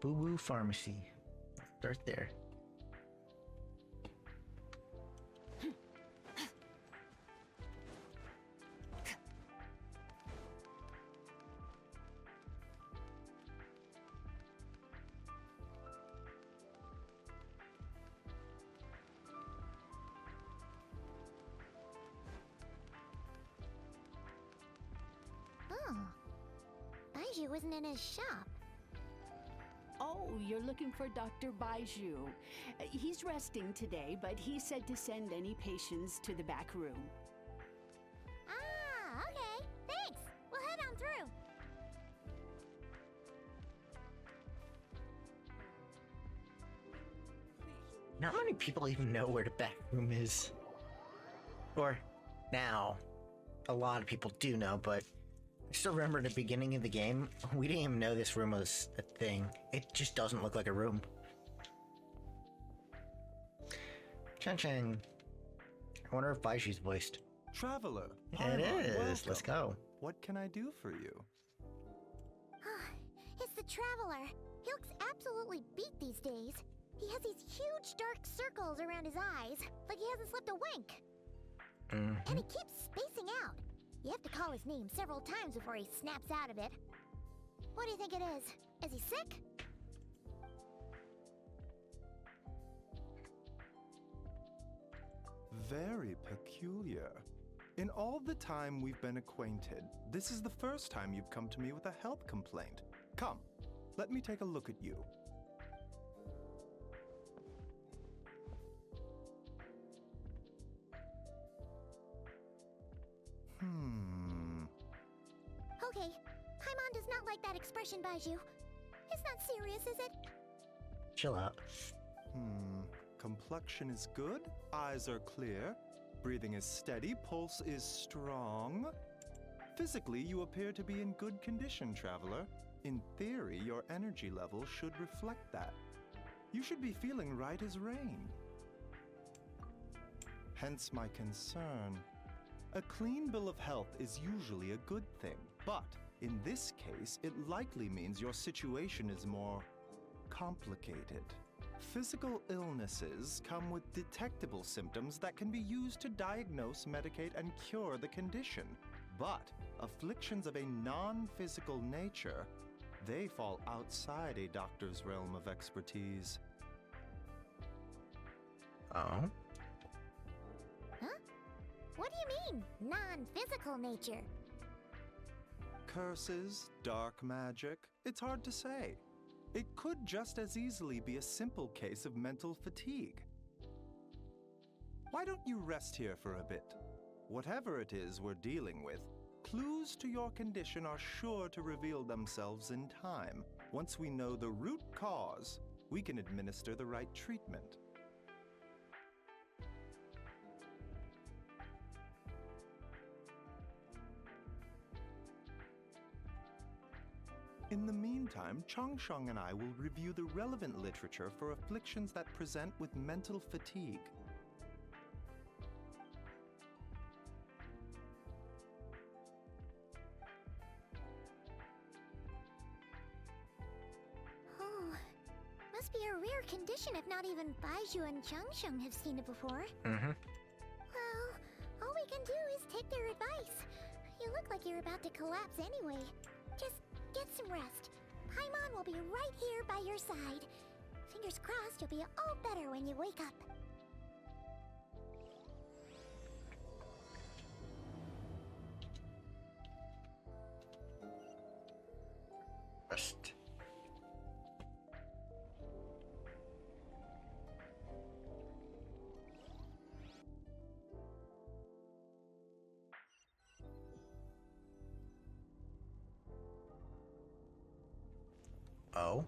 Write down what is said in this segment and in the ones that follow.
Boo Boo Pharmacy. Start there. Oh. Baiju isn't in his shop. Oh, you're looking for Dr. Baiju. He's resting today, but he said to send any patients to the back room. Ah, okay. Thanks. We'll head on through. Not many people even know where the back room is. Or now, a lot of people do know, but I still remember in the beginning of the game, we didn't even know this room was a thing. It just doesn't look like a room. Chan-chan. I wonder if Baiju's voiced. Traveler. Yeah, it is. Welcome. Let's go. What can I do for you? It's the Traveler. He looks absolutely beat these days. He has these huge dark circles around his eyes, like he hasn't slept a wink. And he keeps spacing out. You have to call his name several times before he snaps out of it. What do you think it is? Is he sick? Very peculiar. In all the time we've been acquainted, this is the first time you've come to me with a health complaint. Come, let me take a look at you. Okay, Paimon does not like that expression, Baiju. It's not serious, is it? Chill out. Complexion is good, eyes are clear, breathing is steady, pulse is strong. Physically, you appear to be in good condition, Traveler. In theory, your energy level should reflect that. You should be feeling right as rain. Hence my concern. A clean bill of health is usually a good thing, but in this case, it likely means your situation is more complicated. Physical illnesses come with detectable symptoms that can be used to diagnose, medicate, and cure the condition. But afflictions of a non-physical nature, they fall outside a doctor's realm of expertise. Oh? Huh? What do you mean, non-physical nature? Curses, dark magic, it's hard to say. It could just as easily be a simple case of mental fatigue. Why don't you rest here for a bit? Whatever it is we're dealing with, clues to your condition are sure to reveal themselves in time. Once we know the root cause, we can administer the right treatment. In the meantime, Changsheng and I will review the relevant literature for afflictions that present with mental fatigue. Oh, must be a rare condition if not even Baiju and Changsheng have seen it before. Well, all we can do is take their advice. You look like you're about to collapse anyway. Just get some rest. Paimon will be right here by your side. Fingers crossed you'll be all better when you wake up. Rest. Oh?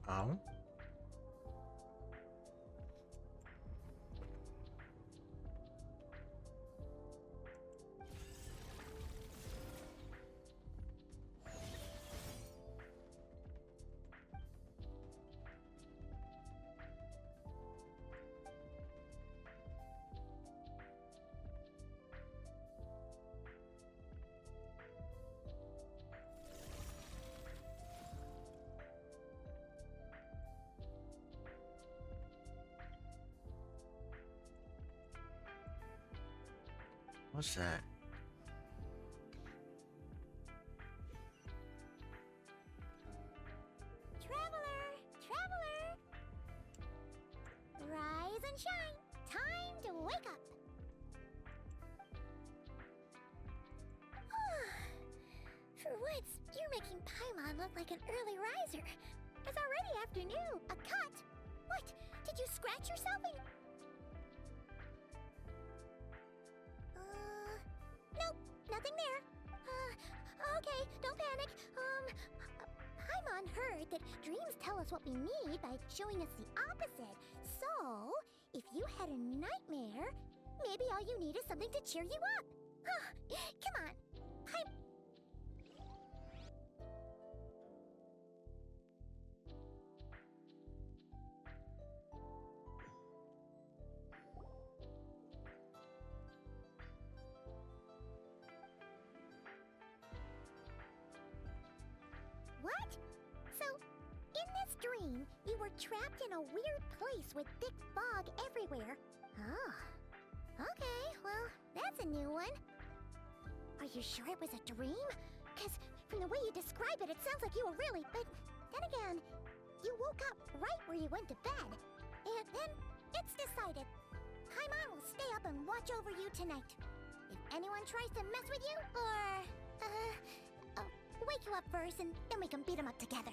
Oh? What's that? Traveler! Traveler! Rise and shine! Time to wake up! For once, you're making Paimon look like an early riser. It's already afternoon. A cut? What? Did you scratch yourself in... Nope, nothing there. Okay, don't panic. Paimon heard that dreams tell us what we need by showing us the opposite. So, if you had a nightmare, maybe all you need is something to cheer you up. Come on. What? So, in this dream, you were trapped in a weird place with thick fog everywhere. Oh. Okay, well, that's a new one. Are you sure it was a dream? Because from the way you describe it, it sounds like you were really... But then again, you woke up right where you went to bed. And then, it's decided. Paimon will stay up and watch over you tonight. If anyone tries to mess with you, or... wake you up first, and then we can beat them up together.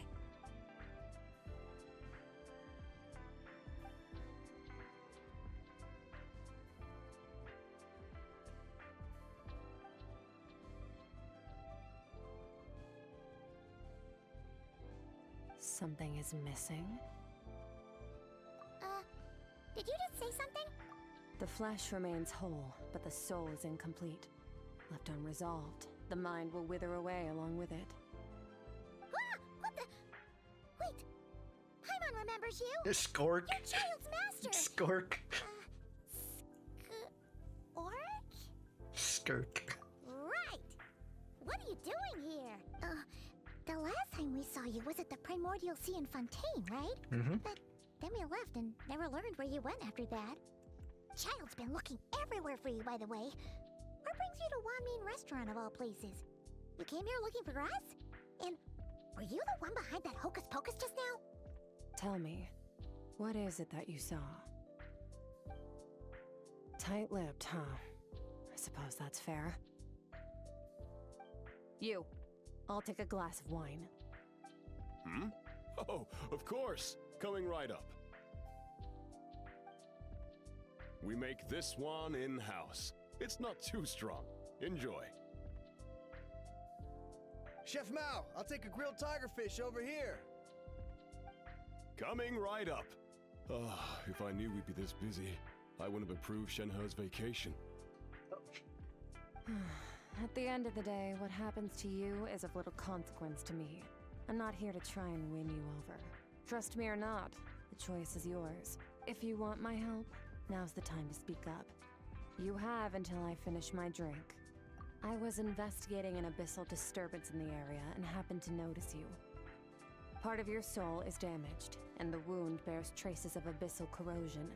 Something is missing? Did you just say something? The flesh remains whole, but the soul is incomplete. Left unresolved, the mind will wither away along with it. Ah! What the... Wait! Paimon remembers you! Skirk. Your child's master! Skirk. Orc? Skirk. Right! What are you doing here? The last time we saw you was at the Primordial Sea in Fontaine, right? Mm-hmm. But then we left and never learned where you went after that. Child's been looking everywhere for you, by the way. What brings you to Wanmin Restaurant of all places? You came here looking for us? And were you the one behind that hocus pocus just now? Tell me, what is it that you saw? Tight-lipped, huh? I suppose that's fair. You. I'll take a glass of wine. Hmm? Oh, of course. Coming right up. We make this one in-house. It's not too strong. Enjoy. Chef Mao, I'll take a grilled tigerfish over here. Coming right up. If I knew we'd be this busy, I wouldn't have approved Shenhe's vacation. At the end of the day, what happens to you is of little consequence to me. I'm not here to try and win you over. Trust me or not, the choice is yours. If you want my help, now's the time to speak up. You have until I finish my drink. I was investigating an abyssal disturbance in the area and happened to notice you. Part of your soul is damaged, and the wound bears traces of abyssal corrosion.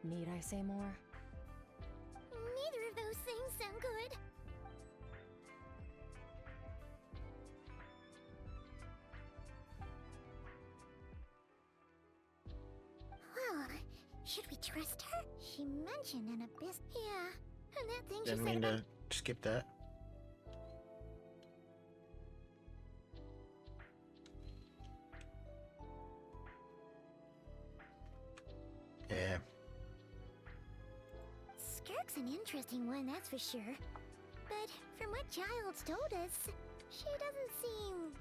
Need I say more? Neither of those things sound good. Well, should we trust her? She mentioned an abyss. Yeah, and that thing she Didn't said mean about... to skip that. Yeah. Skirk's an interesting one, that's for sure. But from what Child's told us, she doesn't seem...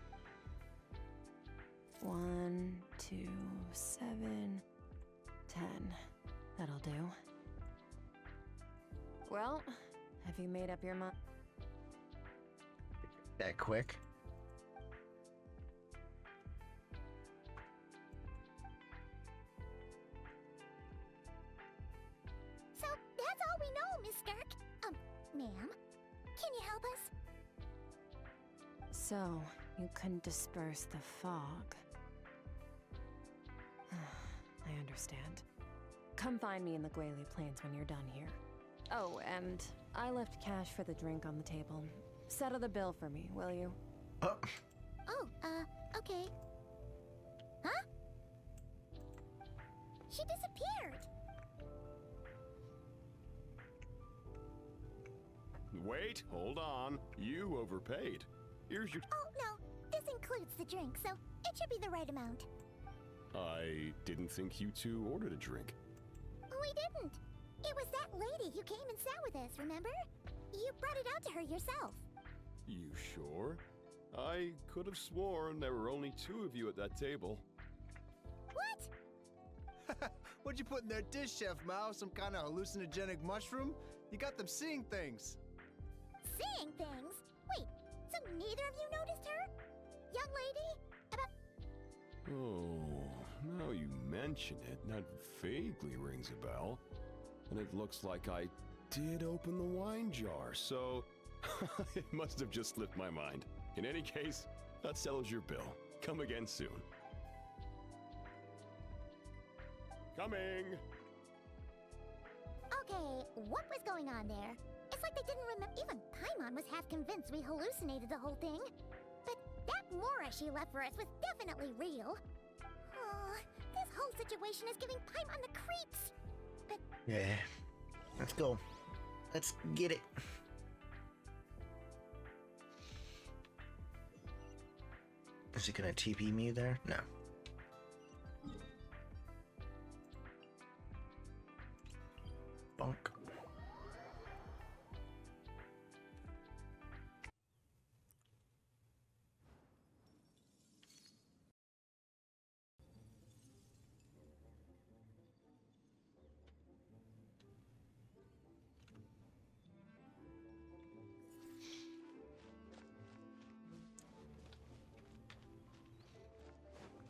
1, 2, 7, 10. That'll do. Well, have you made up your mind? That quick. So, that's all we know, Miss Skirk. Ma'am, can you help us? So, you can disperse the fog. I understand. Come find me in the Guili Plains when you're done here. Oh, and I left cash for the drink on the table. Settle the bill for me, will you? Oh, Oh, okay. Huh? She disappeared. Wait, hold on. You overpaid. Here's your... Oh, no. This includes the drink, so it should be the right amount. I didn't think you two ordered a drink. We didn't. It was that lady who came and sat with us, remember? You brought it out to her yourself. You sure? I could have sworn there were only 2 of you at that table. What? What'd you put in their dish, Chef Mao? Some kind of hallucinogenic mushroom? You got them seeing things. Seeing things? Wait, so neither of you noticed her? Young lady? About... Oh, now you mention it, that vaguely rings a bell. And it looks like I did open the wine jar, so it must have just slipped my mind. In any case, that settles your bill. Come again soon. Coming! Okay, what was going on there? It's like they didn't remember. Even Paimon was half convinced we hallucinated the whole thing. But that Mora she left for us was definitely real. Oh, this whole situation is giving Paimon the creeps. But yeah. Let's go. Let's get it. Is it gonna TP me there? No. Bonk.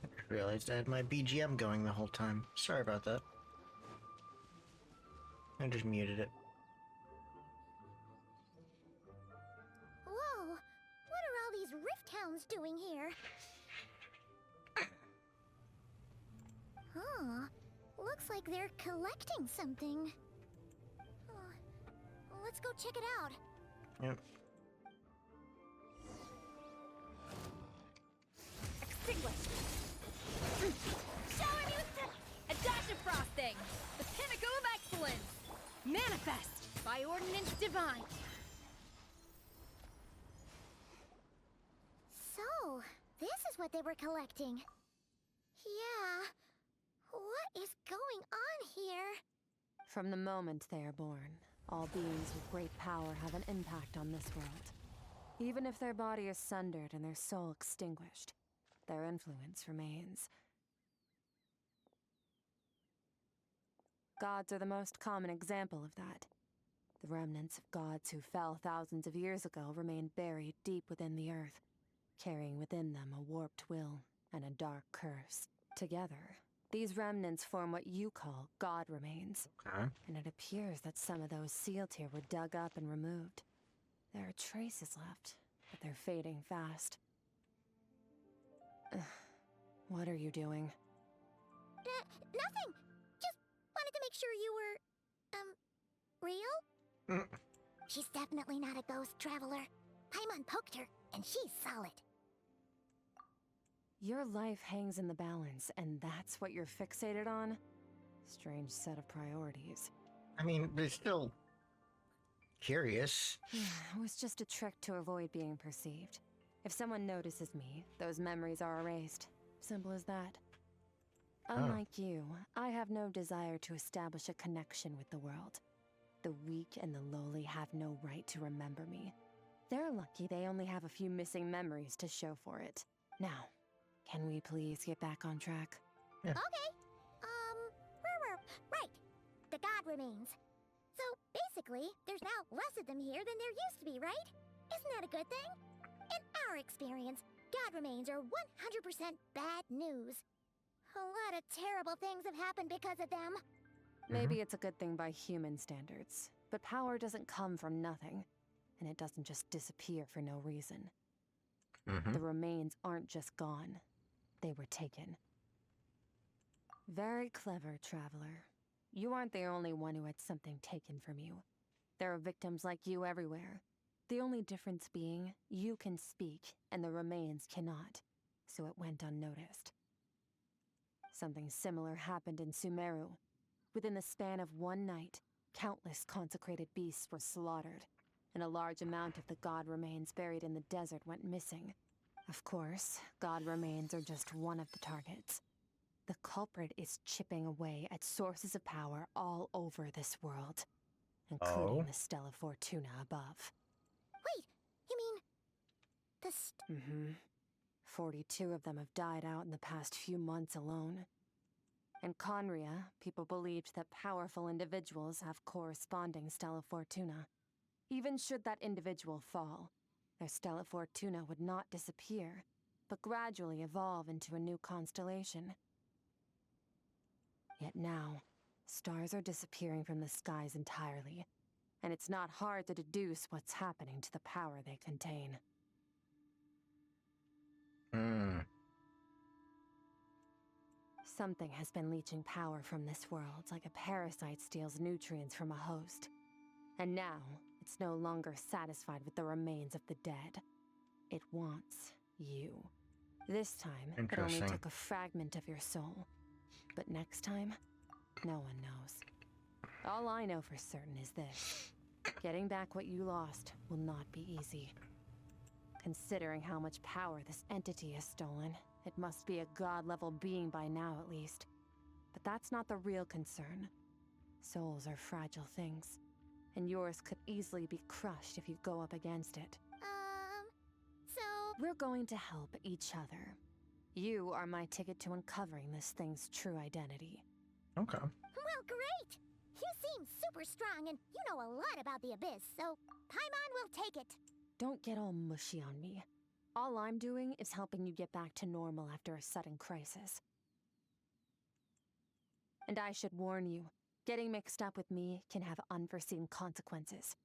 I realized I had my BGM going the whole time. Sorry about that. I just muted it. whoa, what are all these rift hounds doing here? Huh, looks like they're collecting something. Oh, let's go check it out. Yep. Extinguished. Shower me with a dash of frosting. The pinnacle of excellence. Manifest by ordinance divine. So, this is what they were collecting. Yeah, what is going on here? From the moment they are born, all beings with great power have an impact on this world. Even if their body is sundered and their soul extinguished, their influence remains. Gods are the most common example of that. The remnants of gods who fell thousands of years ago remain buried deep within the earth, carrying within them a warped will and a dark curse. Together, these remnants form what you call god remains. Okay. And it appears that some of those sealed here were dug up and removed. There are traces left, but they're fading fast. What are you doing? Nothing. Just wanted to make sure you were, real? She's definitely not a ghost traveler. Paimon poked her, and she's solid. Your life hangs in the balance, and that's what you're fixated on? Strange set of priorities. I mean, they're still curious. It was just a trick to avoid being perceived. If someone notices me, those memories are erased. Simple as that. Unlike you, I have no desire to establish a connection with the world. The weak and the lowly have no right to remember me. They're lucky they only have a few missing memories to show for it. Now, can we please get back on track? Yeah. Okay. Right. The god remains. So, basically, there's now less of them here than there used to be, right? Isn't that a good thing? In our experience, god remains are 100% bad news. A lot of terrible things have happened because of them. Maybe it's a good thing by human standards, but power doesn't come from nothing, and it doesn't just disappear for no reason. The remains aren't just gone. They were taken. Very clever, traveler. You aren't the only one who had something taken from you. There are victims like you everywhere. The only difference being, you can speak, and the remains cannot. So it went unnoticed. Something similar happened in Sumeru. Within the span of one night, countless consecrated beasts were slaughtered, and a large amount of the god remains buried in the desert went missing. Of course, god remains are just one of the targets. The culprit is chipping away at sources of power all over this world, including the Stella Fortuna above. Wait, you mean... the 42 of them have died out in the past few months alone. In Conria, people believed that powerful individuals have corresponding Stella Fortuna. Even should that individual fall, their Stella Fortuna would not disappear, but gradually evolve into a new constellation. Yet now, stars are disappearing from the skies entirely, and it's not hard to deduce what's happening to the power they contain. Something has been leeching power from this world, like a parasite steals nutrients from a host. And now, it's no longer satisfied with the remains of the dead. It wants you. This time, it only took a fragment of your soul. But next time, no one knows. All I know for certain is this. Getting back what you lost will not be easy. Considering how much power this entity has stolen, it must be a god-level being by now at least. But that's not the real concern. Souls are fragile things, and yours could easily be crushed if you go up against it. So... We're going to help each other. You are my ticket to uncovering this thing's true identity. Okay. Well, great! You seem super strong, and you know a lot about the Abyss, so Paimon will take it. Don't get all mushy on me. All I'm doing is helping you get back to normal after a sudden crisis. And I should warn you, getting mixed up with me can have unforeseen consequences.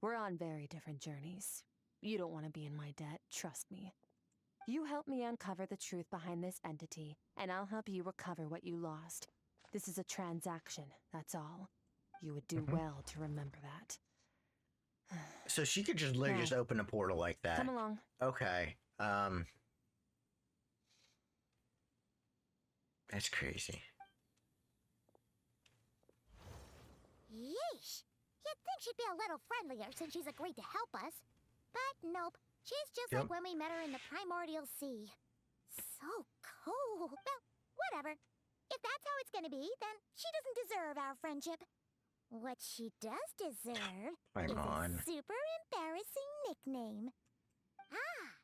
We're on very different journeys. You don't want to be in my debt, trust me. You help me uncover the truth behind this entity, and I'll help you recover what you lost. This is a transaction, that's all. You would do well to remember that. So she could just literally just open a portal like that. Come along. Okay. That's crazy. Yeesh! You'd think she'd be a little friendlier since she's agreed to help us. But nope, she's just like when we met her in the Primordial Sea. So cool. Well, whatever. If that's how it's gonna be, then she doesn't deserve our friendship. What she does deserve is a super embarrassing nickname. Ah,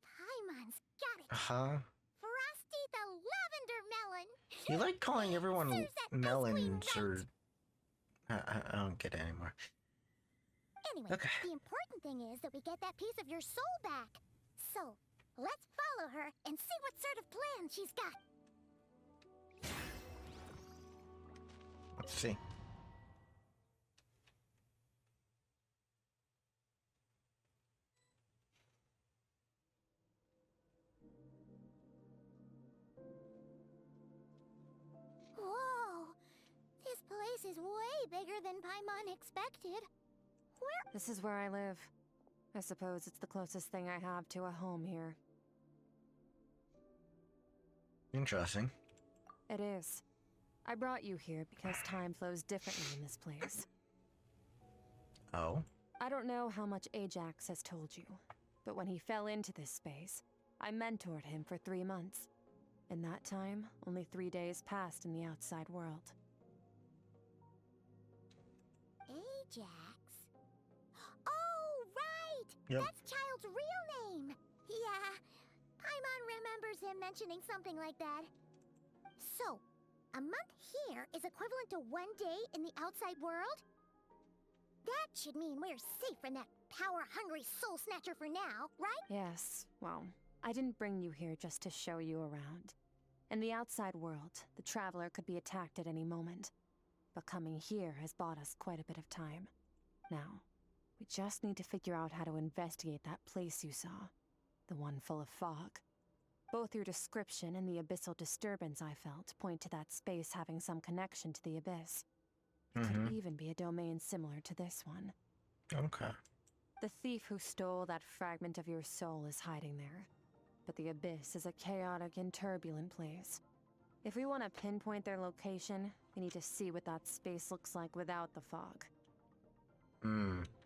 Paimon's got it. Frosty the Lavender Melon. You like calling everyone Serves that ice melons cream or... I don't get it anymore. Anyway, the important thing is that we get that piece of your soul back. So, let's follow her and see what sort of plan she's got. Let's see. Whoa! This place is way bigger than Paimon expected. This is where I live. I suppose it's the closest thing I have to a home here. Interesting. It is. I brought you here because time flows differently in this place. Oh? I don't know how much Ajax has told you, but when he fell into this space, I mentored him for 3 months. In that time, only 3 days passed in the outside world. Ajax? Oh, right! Yep. That's Child's real name! Yeah, Paimon remembers him mentioning something like that. So, a month here is equivalent to 1 day in the outside world? That should mean we're safe from that power-hungry soul snatcher for now, right? Yes, well, I didn't bring you here just to show you around. In the outside world, the Traveler could be attacked at any moment. But coming here has bought us quite a bit of time. Now, we just need to figure out how to investigate that place you saw. The one full of fog. Both your description and the abyssal disturbance I felt point to that space having some connection to the Abyss. It could even be a domain similar to this one. Okay. The thief who stole that fragment of your soul is hiding there. But the Abyss is a chaotic and turbulent place. If we want to pinpoint their location, we need to see what that space looks like without the fog.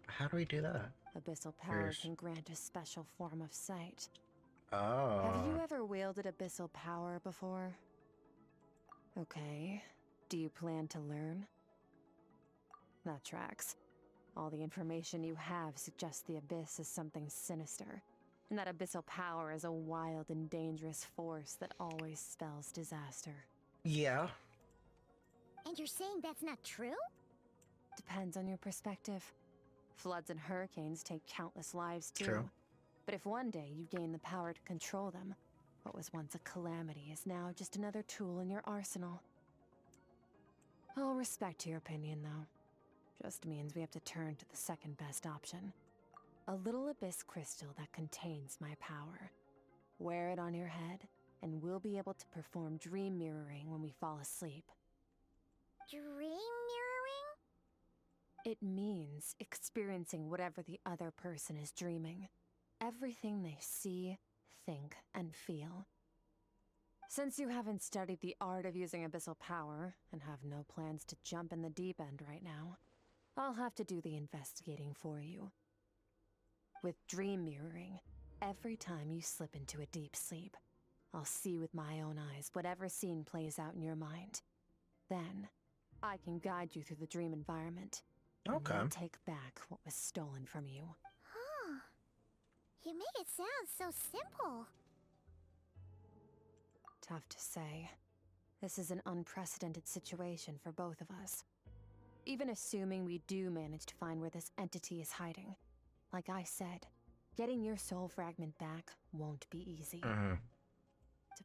How do we do that? Abyssal power can grant a special form of sight. Oh. Have you ever wielded abyssal power before? Okay. Do you plan to learn? That tracks. All the information you have suggests the Abyss is something sinister, and that abyssal power is a wild and dangerous force that always spells disaster. Yeah. And you're saying that's not true? Depends on your perspective. Floods and hurricanes take countless lives too. True. But if one day you gain the power to control them, what was once a calamity is now just another tool in your arsenal. I'll respect your opinion, though. Just means we have to turn to the second best option. A little abyss crystal that contains my power. Wear it on your head, and we'll be able to perform dream mirroring when we fall asleep. Dream mirroring? It means experiencing whatever the other person is dreaming. Everything they see, think, and feel. Since you haven't studied the art of using abyssal power, and have no plans to jump in the deep end right now, I'll have to do the investigating for you. With dream mirroring, every time you slip into a deep sleep, I'll see with my own eyes whatever scene plays out in your mind. Then, I can guide you through the dream environment. Okay. And take back what was stolen from you. Huh. You make it sound so simple. Tough to say. This is an unprecedented situation for both of us. Even assuming we do manage to find where this entity is hiding, like I said, getting your soul fragment back won't be easy. To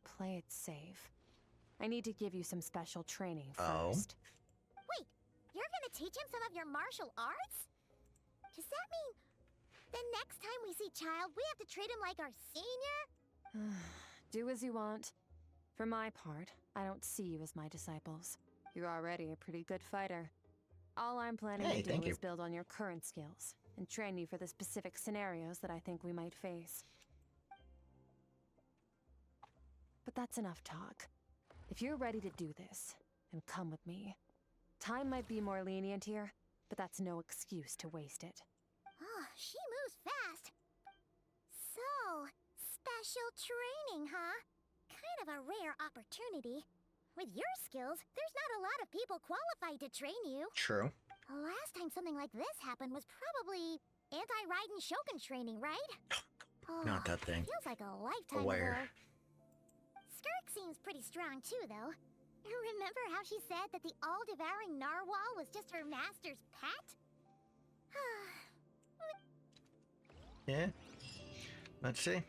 play it safe, I need to give you some special training first. Wait, you're gonna teach him some of your martial arts? Does that mean the next time we see Child, we have to treat him like our senior? Do as you want. For my part, I don't see you as my disciples. You're already a pretty good fighter. All I'm planning to do is build on your current skills, and train you for the specific scenarios that I think we might face. But that's enough talk. If you're ready to do this, then come with me. Time might be more lenient here, but that's no excuse to waste it. Oh, she moves fast. So, special training, huh? Kind of a rare opportunity. With your skills, there's not a lot of people qualified to train you. True. Last time something like this happened was probably anti-Raiden Shogun training, right? Not that thing. Feels like a lifetime Aware. ago. Skirk seems pretty strong too, though. Remember how she said that the all-devouring narwhal was just her master's pet? Yeah. Let's see.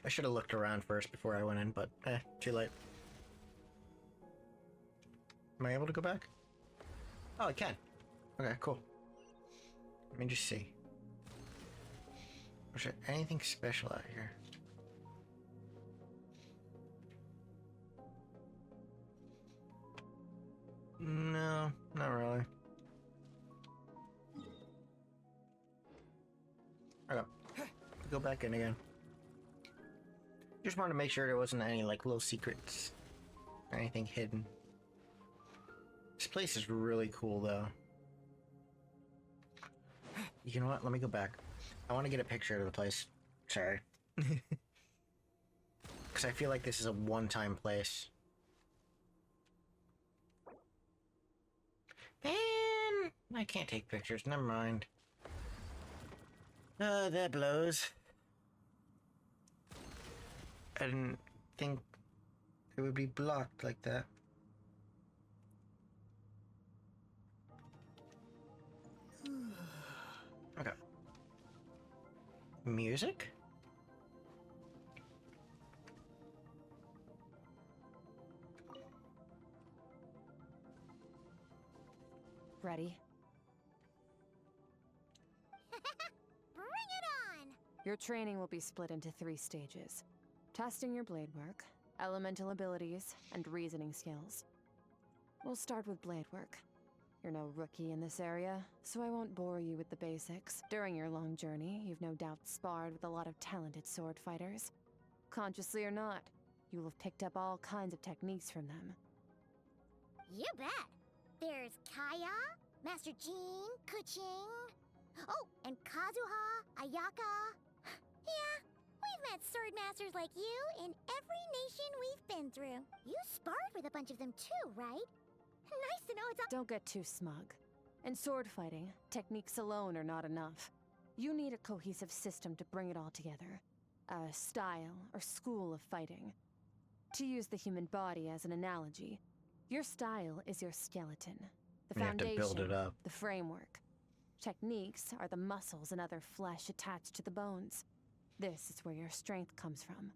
I should have looked around first before I went in, but too late. Am I able to go back? Oh, I can. Okay, cool. Let me just see. Was there anything special out here? No, not really. Okay. Go back in again. Just wanted to make sure there wasn't any like little secrets or anything hidden. This place is really cool though. You know what? Let me go back. I want to get a picture of the place. Sorry. Because I feel like this is a one-time place. Man, I can't take pictures. Never mind. That blows. I didn't think it would be blocked like that. Okay. Music? Ready? Bring it on! Your training will be split into 3 stages. Testing your blade work, elemental abilities, and reasoning skills. We'll start with blade work. You're no rookie in this area, so I won't bore you with the basics. During your long journey, you've no doubt sparred with a lot of talented sword fighters. Consciously or not, you will have picked up all kinds of techniques from them. You bet. There's Kaya, Master Jean, Kuching. Oh, and Kazuha, Ayaka. Yeah, we've met sword masters like you in every nation we've been through. You sparred with a bunch of them too, right? Nice to know it's all— Don't get too smug. In sword fighting, techniques alone are not enough. You need a cohesive system to bring it all together. A style or school of fighting. To use the human body as an analogy, your style is your skeleton. The You have to foundation, build it up. the framework. Techniques are the muscles and other flesh attached to the bones. This is where your strength comes from.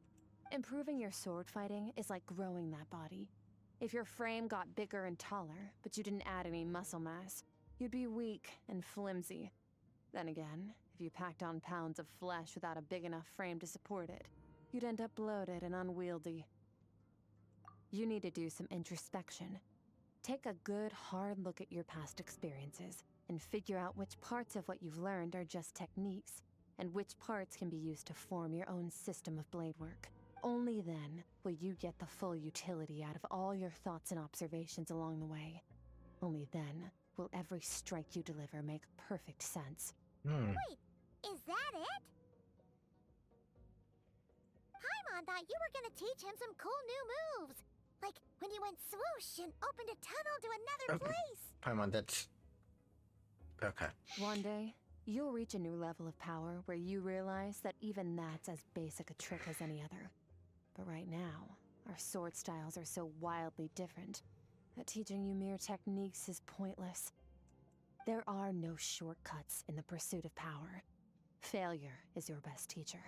Improving your sword fighting is like growing that body. If your frame got bigger and taller, but you didn't add any muscle mass, you'd be weak and flimsy. Then again, if you packed on pounds of flesh without a big enough frame to support it, you'd end up bloated and unwieldy. You need to do some introspection. Take a good, hard look at your past experiences, and figure out which parts of what you've learned are just techniques, and which parts can be used to form your own system of blade work. Only then will you get the full utility out of all your thoughts and observations along the way. Only then will every strike you deliver make perfect sense. Wait, is that it? Paimon thought you were gonna teach him some cool new moves. Like when you went swoosh and opened a tunnel to another place. Paimon, that's... Okay. One day, you'll reach a new level of power where you realize that even that's as basic a trick as any other. But right now, our sword styles are so wildly different that teaching you mere techniques is pointless. There are no shortcuts in the pursuit of power. Failure is your best teacher,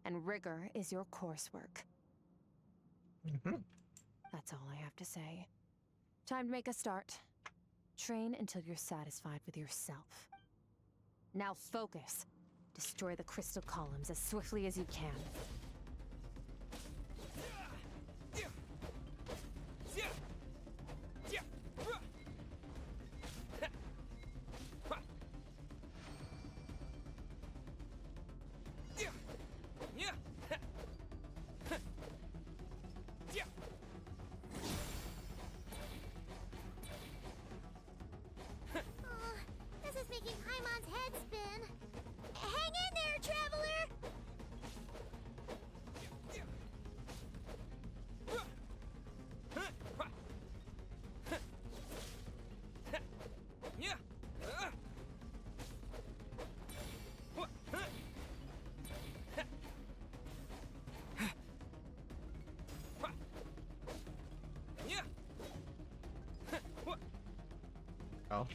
and rigor is your coursework. That's all I have to say. Time to make a start. Train until you're satisfied with yourself. Now focus. Destroy the crystal columns as swiftly as you can. This is making Paimon's head spin. Hang in there, traveler! Oh.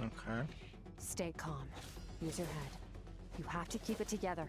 Okay. Stay calm. Use your head. You have to keep it together.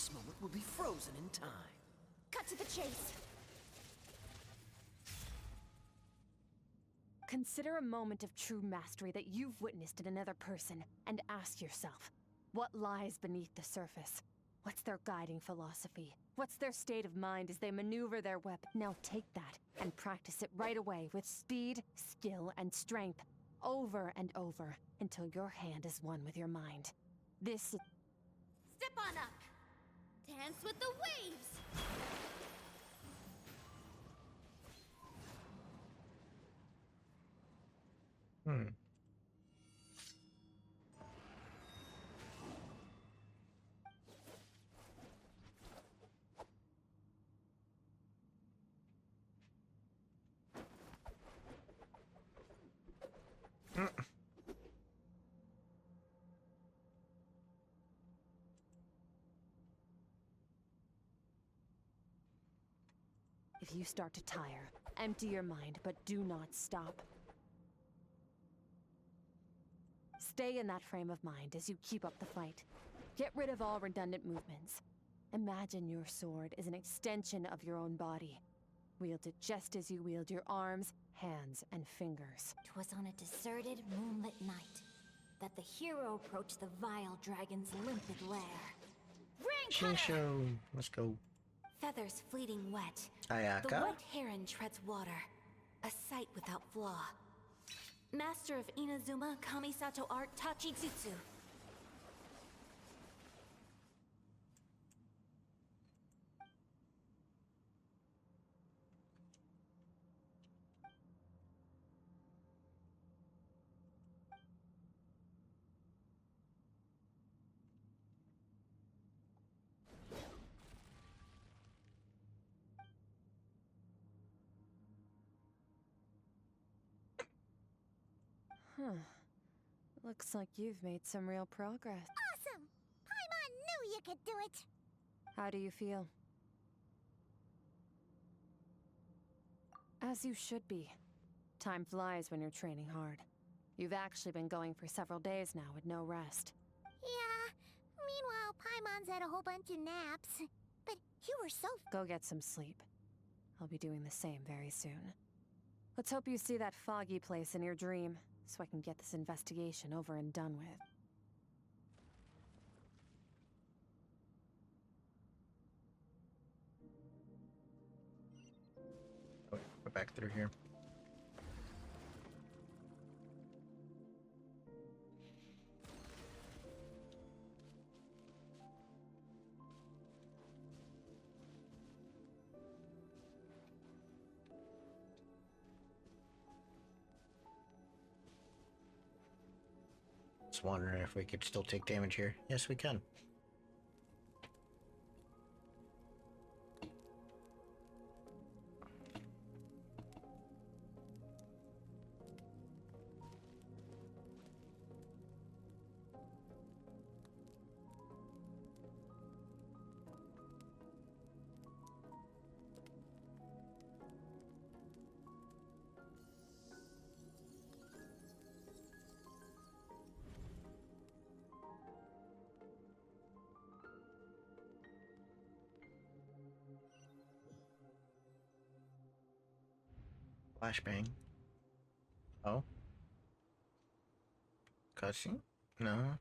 This moment will be frozen in time. Cut to the chase. Consider a moment of true mastery that you've witnessed in another person, and ask yourself, what lies beneath the surface? What's their guiding philosophy? What's their state of mind as they maneuver their weapon? Now take that and practice it right away with speed, skill, and strength, over and over, until your hand is one with your mind. This is... Step on up! Dance with the waves! Hmm. If you start to tire, empty your mind, but do not stop. Stay in that frame of mind as you keep up the fight. Get rid of all redundant movements. Imagine your sword is an extension of your own body. Wield it just as you wield your arms, hands, and fingers. 'Twas on a deserted, moonlit night that the hero approached the vile dragon's limpid lair. Ring cutter! Shinsho, let's go. Feathers fleeting wet. The Ayaka? white heron treads water. A sight without flaw. Master of Inazuma Kamisato art Tachijutsu. Huh. Looks like you've made some real progress. Awesome! Paimon knew you could do it! How do you feel? As you should be. Time flies when you're training hard. You've actually been going for several days now with no rest. Yeah. Meanwhile, Paimon's had a whole bunch of naps. But you were so... Go get some sleep. I'll be doing the same very soon. Let's hope you see that foggy place in your dream, so I can get this investigation over and done with. Oh, go back through here. Just wondering if we could still take damage here. Yes, we can. Flashbang. Oh. Cutscene? No.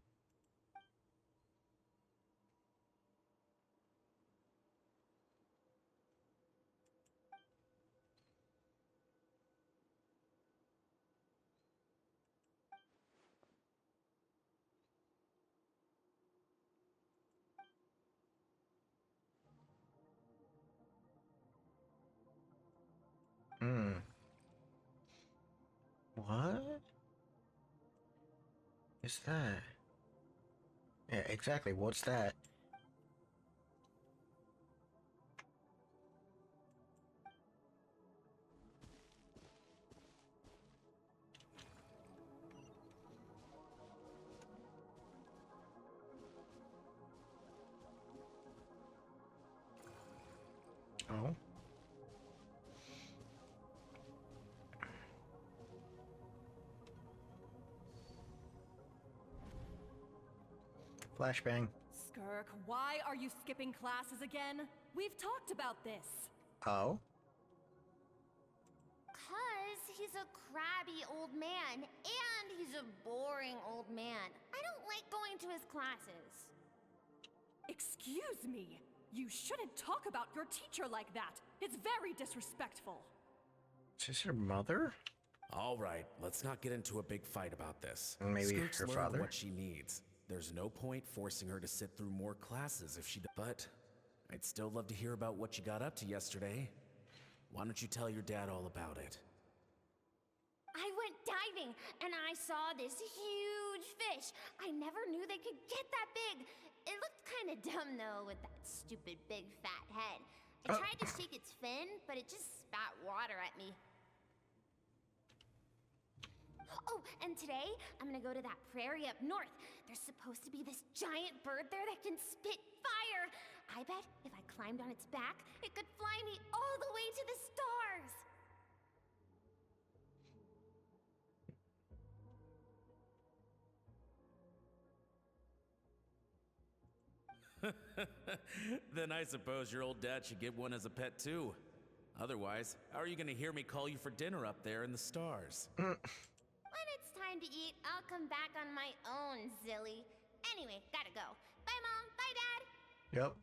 Hmm. What is that? Yeah, exactly. What's that? Oh. Flashbang. Skirk, why are you skipping classes again? We've talked about this. Oh? 'Cause he's a crabby old man, and he's a boring old man. I don't like going to his classes. Excuse me. You shouldn't talk about your teacher like that. It's very disrespectful. Is this her mother? All right, let's not get into a big fight about this. Maybe Skirk's her learned father? what she needs. There's no point forcing her to sit through more classes if she but I'd still love to hear about what you got up to yesterday. Why don't you tell your dad all about it? I went diving, and I saw this huge fish. I never knew they could get that big. It looked kind of dumb, though, with that stupid big fat head. I tried to shake its fin, but it just spat water at me. Oh, and today, I'm gonna go to that prairie up north. There's supposed to be this giant bird there that can spit fire. I bet if I climbed on its back, it could fly me all the way to the stars. Then I suppose your old dad should get one as a pet too. Otherwise, how are you gonna hear me call you for dinner up there in the stars? When it's time to eat, I'll come back on my own, Zilly. Anyway, gotta go. Bye, Mom. Bye, Dad. Yep.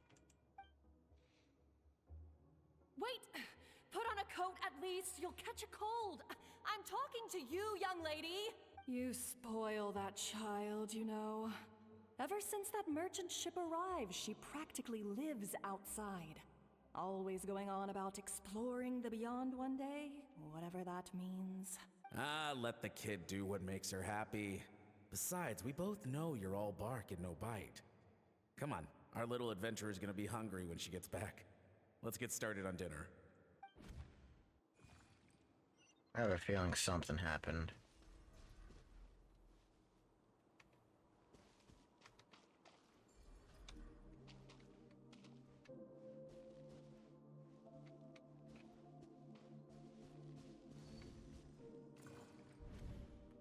Wait! Put on a coat at least. You'll catch a cold. I'm talking to you, young lady. You spoil that child, you know. Ever since that merchant ship arrived, she practically lives outside. Always going on about exploring the beyond one day, whatever that means. Ah, let the kid do what makes her happy. Besides, we both know you're all bark and no bite. Come on, our little adventurer is gonna be hungry when she gets back. Let's get started on dinner. I have a feeling something happened.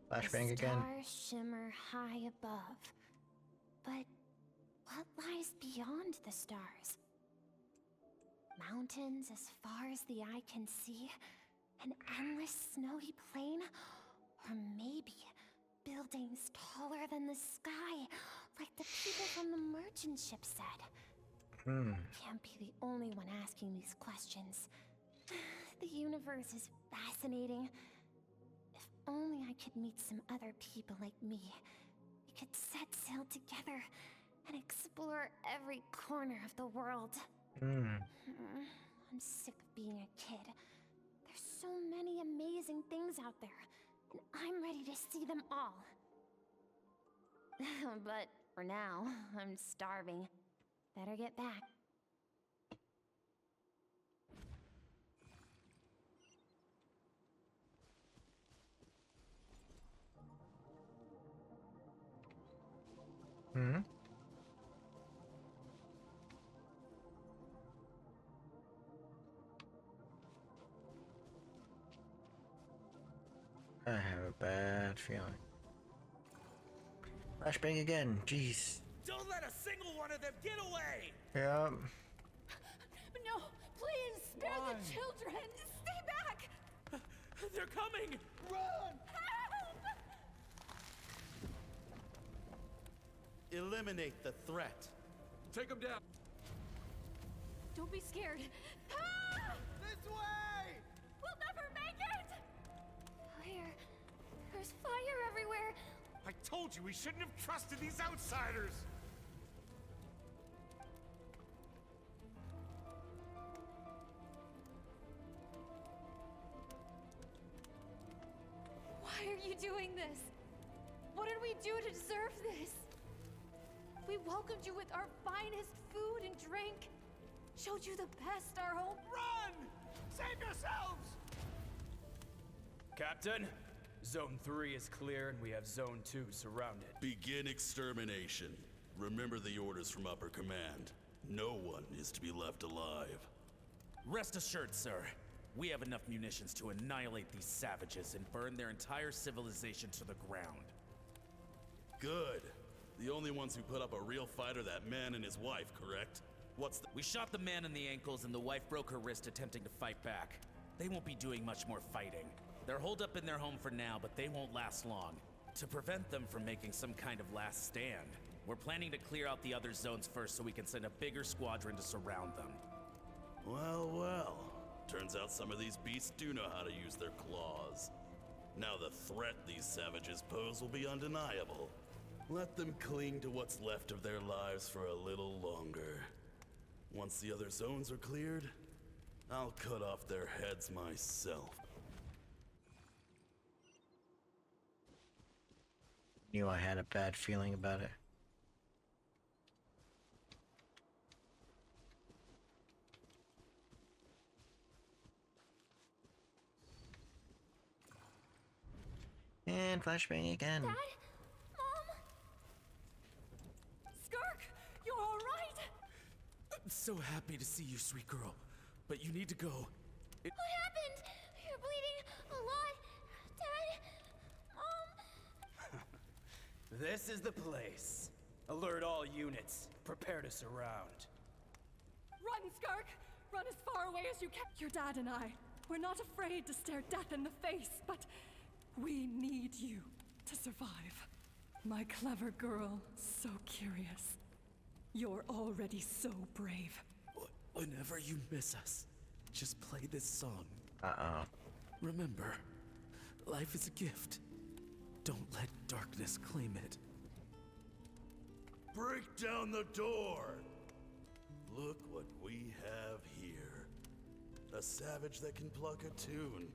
Flashbang again. Stars shimmer high above. But what lies beyond the stars? Mountains as far as the eye can see? An endless snowy plain? Or maybe buildings taller than the sky, like the people from the merchant ship said? Can't be the only one asking these questions. The universe is fascinating. If only I could meet some other people like me. We could set sail together and explore every corner of the world. I'm sick of being a kid. There's so many amazing things out there, and I'm ready to see them all. But for now, I'm starving. Better get back. I have a bad feeling. Flashbang again, jeez. Don't let a single one of them get away! Yeah. No, please spare the children. Stay back. They're coming! Run! Help! Eliminate the threat. Take them down. Don't be scared. Ah! This way! We'll never make it. Fire. There's fire everywhere. I told you we shouldn't have trusted these outsiders! Why are you doing this? What did we do to deserve this? We welcomed you with our finest food and drink. Showed you the best our home. Run! Save yourselves! Captain, Zone 3 is clear and we have Zone 2 surrounded. Begin extermination. Remember the orders from upper command. No one is to be left alive. Rest assured, sir. We have enough munitions to annihilate these savages and burn their entire civilization to the ground. Good. The only ones who put up a real fight are that man and his wife, correct? We shot the man in the ankles and the wife broke her wrist attempting to fight back. They won't be doing much more fighting. They're holed up in their home for now, but they won't last long. To prevent them from making some kind of last stand, we're planning to clear out the other zones first so we can send a bigger squadron to surround them. Well, well. Turns out some of these beasts do know how to use their claws. Now the threat these savages pose will be undeniable. Let them cling to what's left of their lives for a little longer. Once the other zones are cleared, I'll cut off their heads myself. Knew I had a bad feeling about it. And flashbang again. Dad? Mom? Skirk, you're all right? I'm so happy to see you, sweet girl. But you need to go. What happened? You're bleeding a lot. Dad? Mom? This is the place. Alert all units. Prepare to surround. Run, Skirk! Run as far away as you can. Your dad and I, we're not afraid to stare death in the face, but we need you to survive. My clever girl, so curious. You're already so brave. Whenever you miss us, just play this song. Uh-oh. Remember, life is a gift. Don't let darkness claim it. Break down the door! Look what we have here. A savage that can pluck a tune.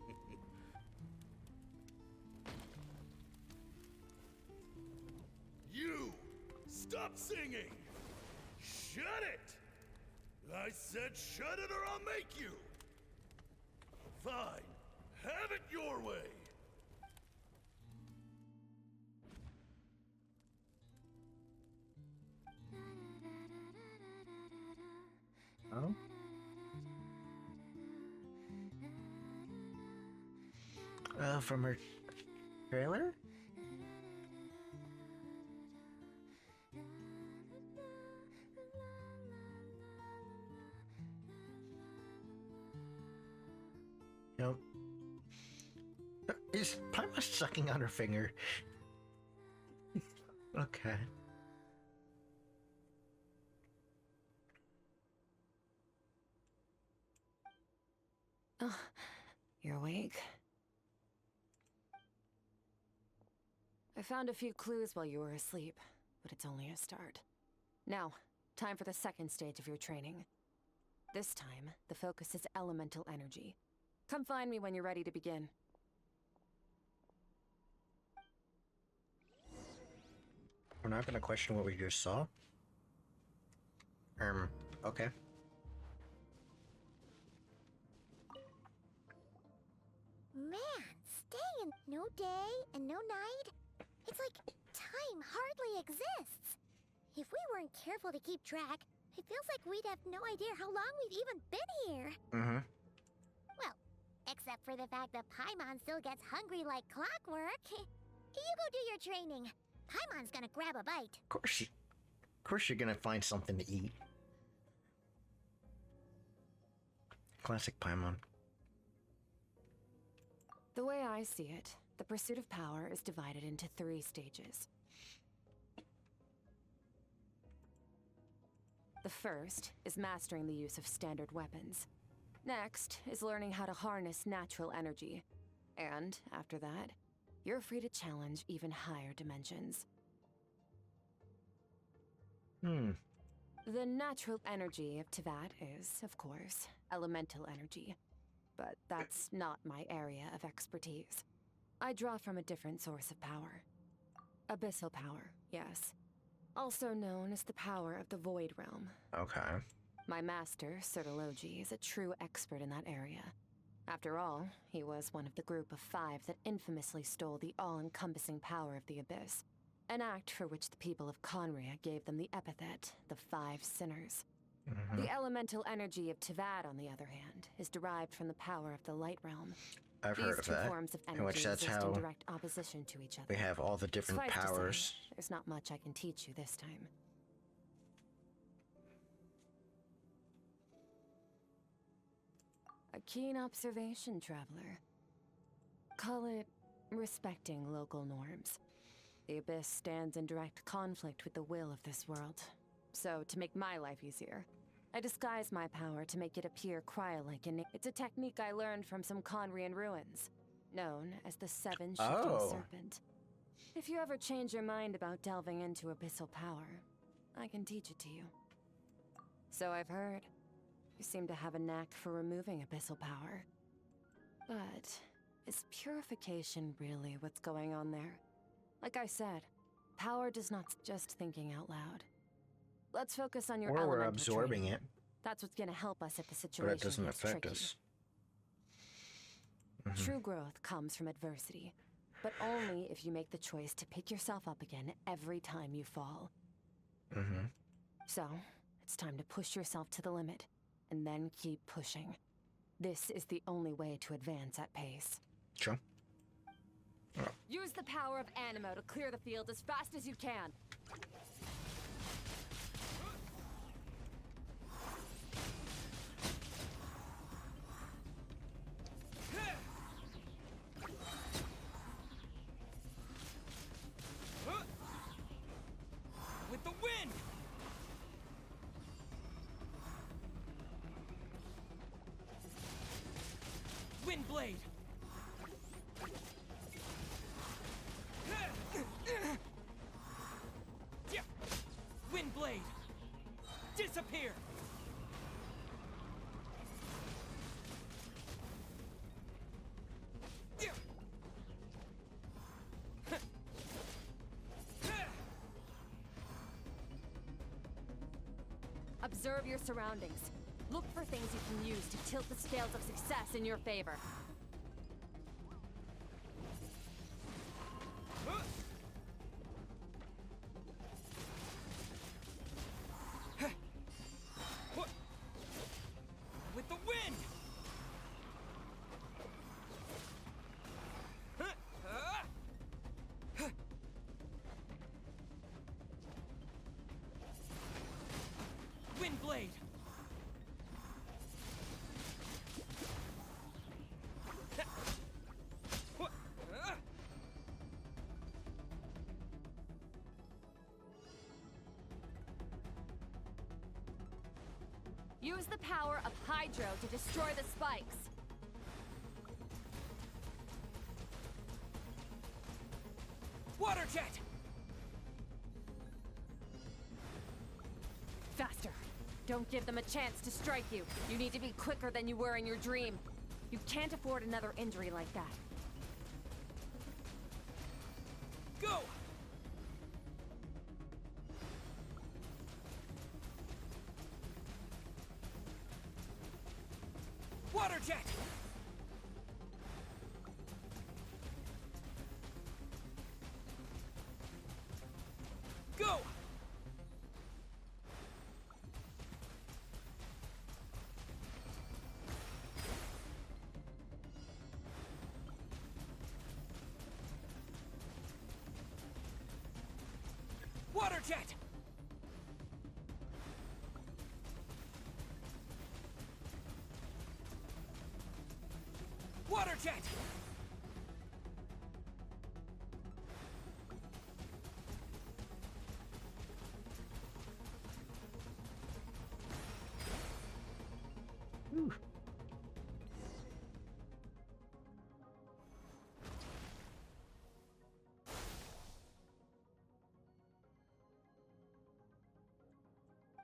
You! Stop singing! Shut it! I said shut it or I'll make you! Fine. Have it your way! Oh? From her trailer? Nope. Is Paima sucking on her finger? Okay. Oh, you're awake. I found a few clues while you were asleep, but it's only a start. Now, time for the second stage of your training. This time, the focus is elemental energy. Come find me when you're ready to begin. We're not gonna question what we just saw. Okay. Man, staying no day and no night. It's like time hardly exists. If we weren't careful to keep track, it feels like we'd have no idea how long we've even been here. Mm-hmm. Well, except for the fact that Paimon still gets hungry like clockwork. You go do your training. Paimon's gonna grab a bite. Of course you're gonna find something to eat. Classic Paimon. The way I see it, the pursuit of power is divided into 3 stages. The first is mastering the use of standard weapons. Next is learning how to harness natural energy. And after that, you're free to challenge even higher dimensions. The natural energy of Teyvat is, of course, elemental energy. But that's not my area of expertise. I draw from a different source of power. Abyssal power, yes. Also known as the power of the Void Realm. Okay. My master, Sertologi, is a true expert in that area. After all, he was one of the group of 5 that infamously stole the all-encompassing power of the Abyss. An act for which the people of Conria gave them the epithet, the 5 Sinners. The elemental energy of Teyvat, on the other hand, is derived from the power of the Light Realm. I've These heard of two that. forms of In energy which that's exist how in direct opposition to each other. we have all the different Suffice to say, powers. there's not much I can teach you this time. A keen observation, traveler. Call it respecting local norms. The Abyss stands in direct conflict with the will of this world. So, to make my life easier, I disguise my power to make it appear cryo-like in It's a technique I learned from some Conrian ruins, known as the Seven Shifting Serpent. If you ever change your mind about delving into abyssal power, I can teach it to you. So I've heard. You seem to have a knack for removing abyssal power. But is purification really what's going on there? Like I said, power does not just thinking out loud. Let's focus on your Or we're elemental absorbing training. it, That's what's gonna help us if the but situation it doesn't gets affect tricky. us. True growth comes from adversity, but only if you make the choice to pick yourself up again every time you fall. So, it's time to push yourself to the limit, and then keep pushing. This is the only way to advance at pace. Sure. Use the power of Animo to clear the field as fast as you can. With the wind! Windblade! Windblade! Disappear! Observe your surroundings. Look for things you can use to tilt the scales of success in your favor. With the wind! Windblade! Use the power of Hydro to destroy the spikes. Water jet! Faster. Don't give them a chance to strike you. You need to be quicker than you were in your dream. You can't afford another injury like that. Go! Water jet! Go! Water jet! Water jet!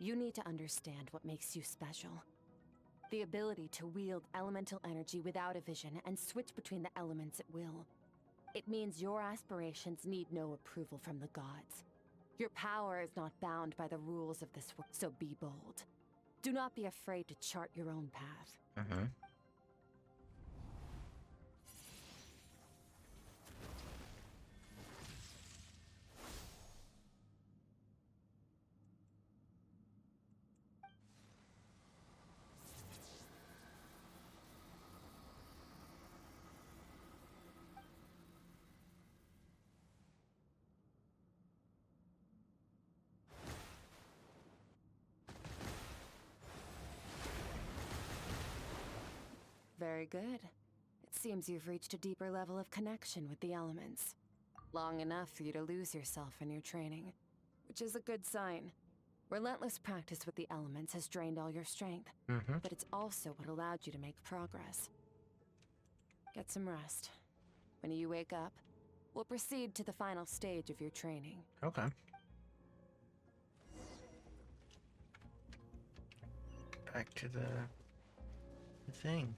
You need to understand what makes you special. The ability to wield elemental energy without a vision and switch between the elements at will. It means your aspirations need no approval from the gods. Your power is not bound by the rules of this world, so be bold. Do not be afraid to chart your own path. Very good. It seems you've reached a deeper level of connection with the elements. Long enough for you to lose yourself in your training, which is a good sign. Relentless practice with the elements has drained all your strength, but it's also what allowed you to make progress. Get some rest. When you wake up, we'll proceed to the final stage of your training. Okay. Back to the thing.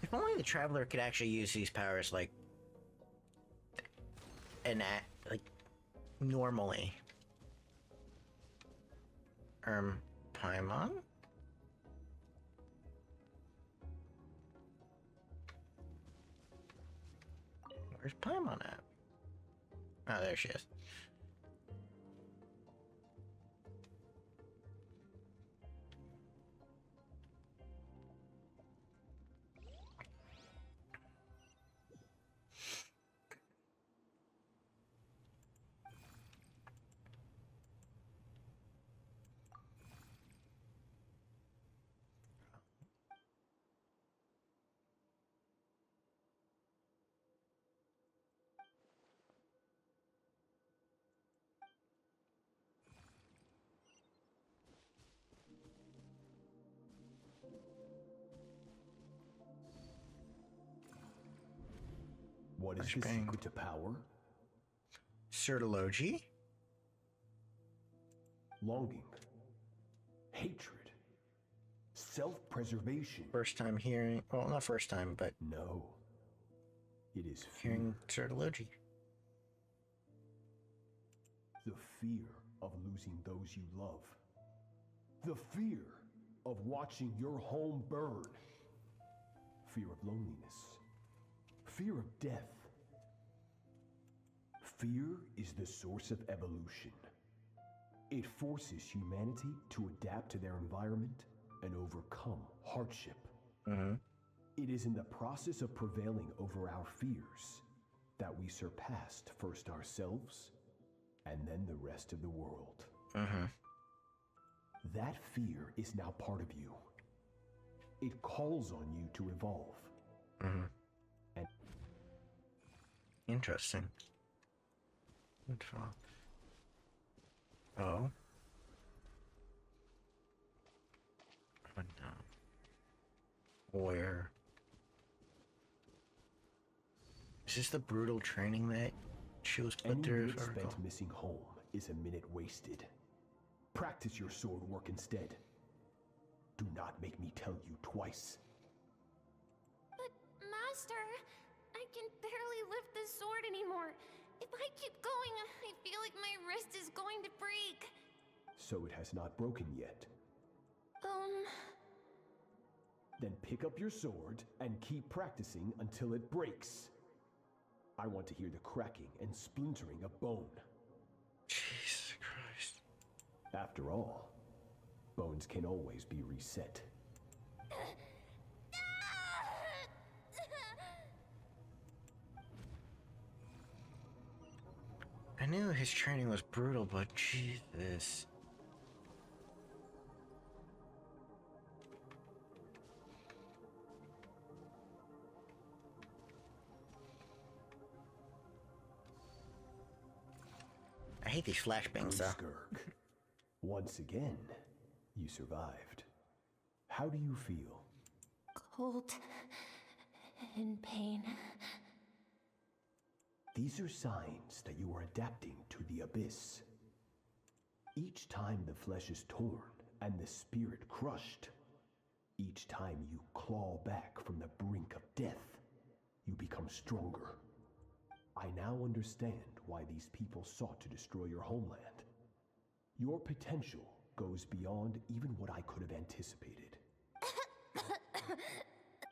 If only the Traveler could actually use these powers like normally. Paimon? Where's Paimon at? Oh, there she is. What is the secret to power? Certology? Longing. Hatred. Self-preservation. First time hearing, well, not first time, but no. It is fear. Hearing Certology. The fear of losing those you love. The fear of watching your home burn. Fear of loneliness. Fear of death. Fear is the source of evolution. It forces humanity to adapt to their environment and overcome hardship. It is in the process of prevailing over our fears that we surpassed first ourselves and then the rest of the world. That fear is now part of you. It calls on you to evolve. And interesting. Oh. Oh no. Where? Is this the brutal training that she was put through? Any minute spent missing home is a minute wasted. Practice your sword work instead. Do not make me tell you twice. But, Master, I can barely lift the sword anymore. If I keep going, I feel like my wrist is going to break. So it has not broken yet. Then pick up your sword and keep practicing until it breaks. I want to hear the cracking and splintering of bone. Jesus Christ. After all, bones can always be reset. I knew his training was brutal, but Jesus. I hate these flashbangs, though. Skirk. Once again, you survived. How do you feel? Cold. In pain. These are signs that you are adapting to the abyss. Each time the flesh is torn and the spirit crushed, each time you claw back from the brink of death, you become stronger. I now understand why these people sought to destroy your homeland. Your potential goes beyond even what I could have anticipated.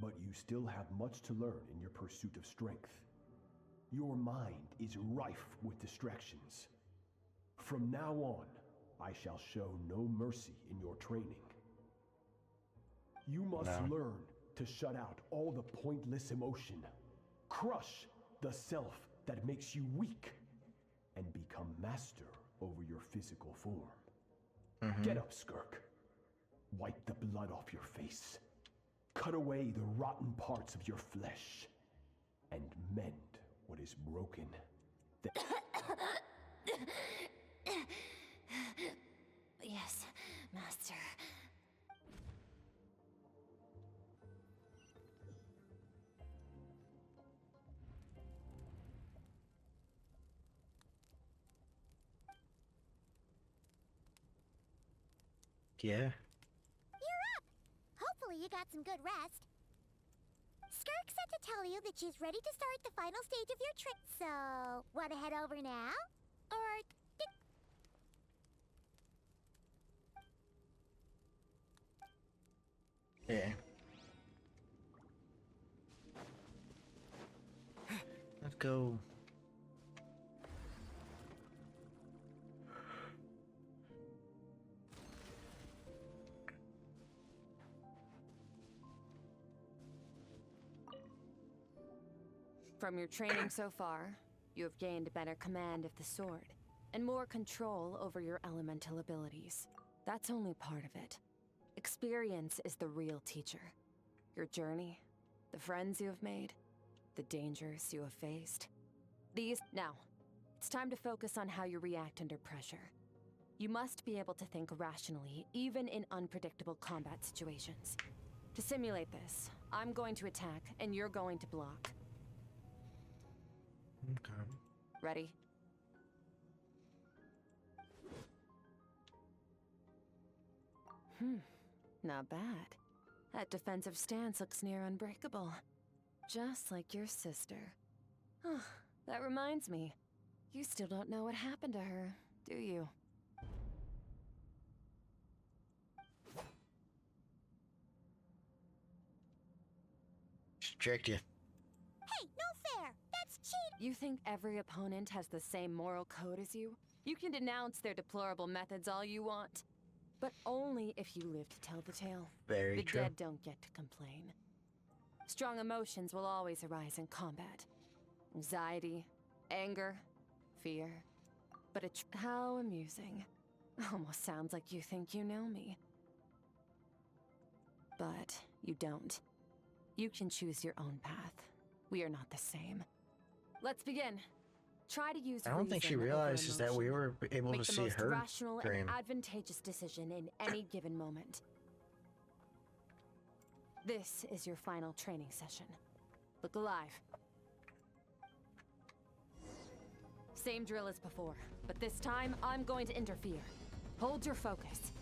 But you still have much to learn in your pursuit of strength. Your mind is rife with distractions. From now on, I shall show no mercy in your training. You must learn to shut out all the pointless emotion. Crush the self that makes you weak, and become master over your physical form. Get up, Skirk. Wipe the blood off your face. cut away the rotten parts of your flesh and mend what is broken. Yes, Master. Yeah. You're up! Hopefully you got some good rest. Skirk said to tell you that she's ready to start the final stage of your trip. So, wanna head over now? Or... Yeah. Let's go. From your training so far, you have gained better command of the sword, and more control over your elemental abilities. That's only part of it. Experience is the real teacher. Your journey, the friends you have made, the dangers you have faced. Now, it's time to focus on how you react under pressure. You must be able to think rationally, even in unpredictable combat situations. To simulate this, I'm going to attack, and you're going to block. Okay. Ready? Not bad. That defensive stance looks near unbreakable. Just like your sister. That reminds me. You still don't know what happened to her, do you? She tricked you. Hey, no fair! That's cheating! You think every opponent has the same moral code as you? You can denounce their deplorable methods all you want. But only if you live to tell the tale. Very the true. dead don't get to complain. Strong emotions will always arise in combat. Anxiety, anger, fear. But how amusing. Almost sounds like you think you know me. But you don't. You can choose your own path. We are not the same. Let's begin. Try to use I don't think she reason over realizes that we emotion. were able Make to the see most her rational dream. and advantageous decision in any given moment. This is your final training session. Look alive. Same drill as before, but this time I'm going to interfere. Hold your focus.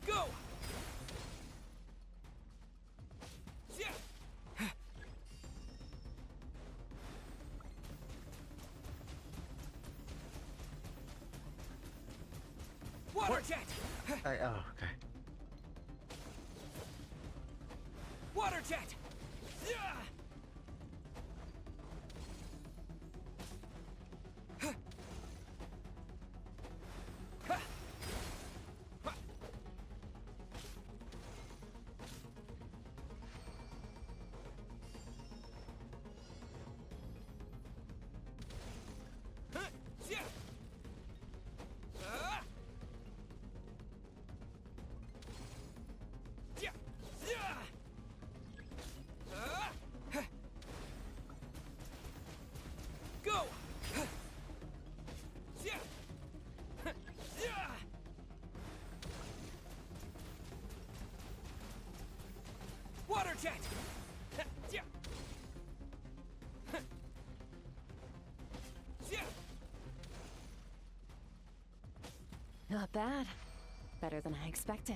Go! Water jet! Oh, okay. Water jet! Go! Water jet! Not bad. Better than I expected.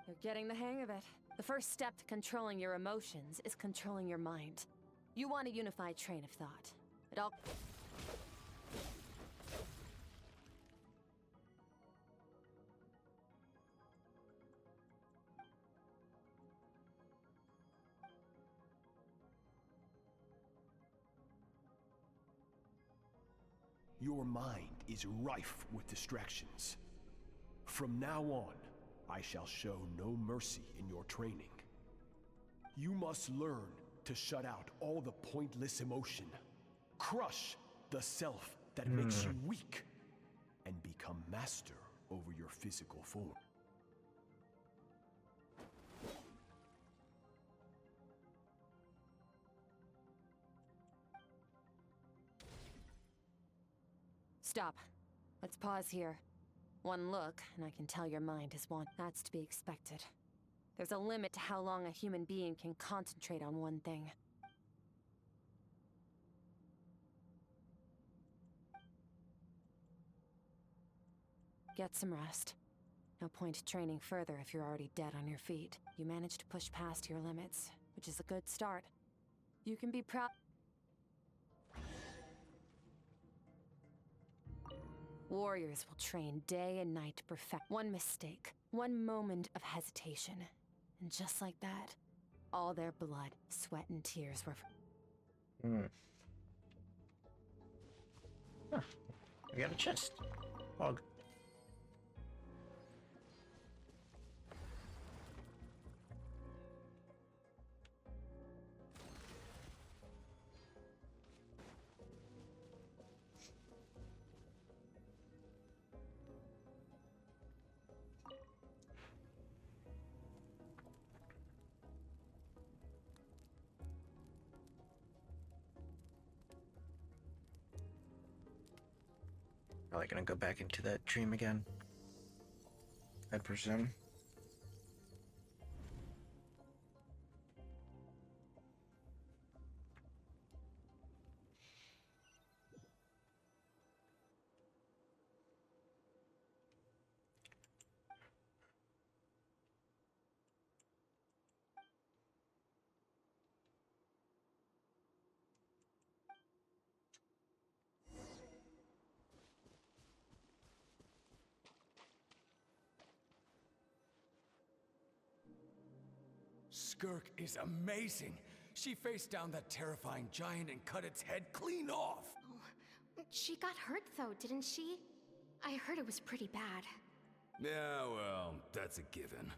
You're getting the hang of it. The first step to controlling your emotions is controlling your mind. You want a unified train of thought. It all... Your mind is rife with distractions. From now on, I shall show no mercy in your training. You must learn to shut out all the pointless emotion, crush the self that makes you weak, and become master over your physical form. Stop. Let's pause here. One look, and I can tell your mind is one. That's to be expected. There's a limit to how long a human being can concentrate on one thing. Get some rest. No point training further if you're already dead on your feet. You managed to push past your limits, which is a good start. You can be proud. Warriors will train day and night to perfect one mistake, one moment of hesitation. And just like that, all their blood, sweat, and tears were... Huh. I got a chest. Hog. Probably gonna go back into that dream again, I presume. Skirk is amazing. She faced down that terrifying giant and cut its head clean off. Oh, she got hurt though, didn't she? I heard it was pretty bad. Yeah, well, that's a given.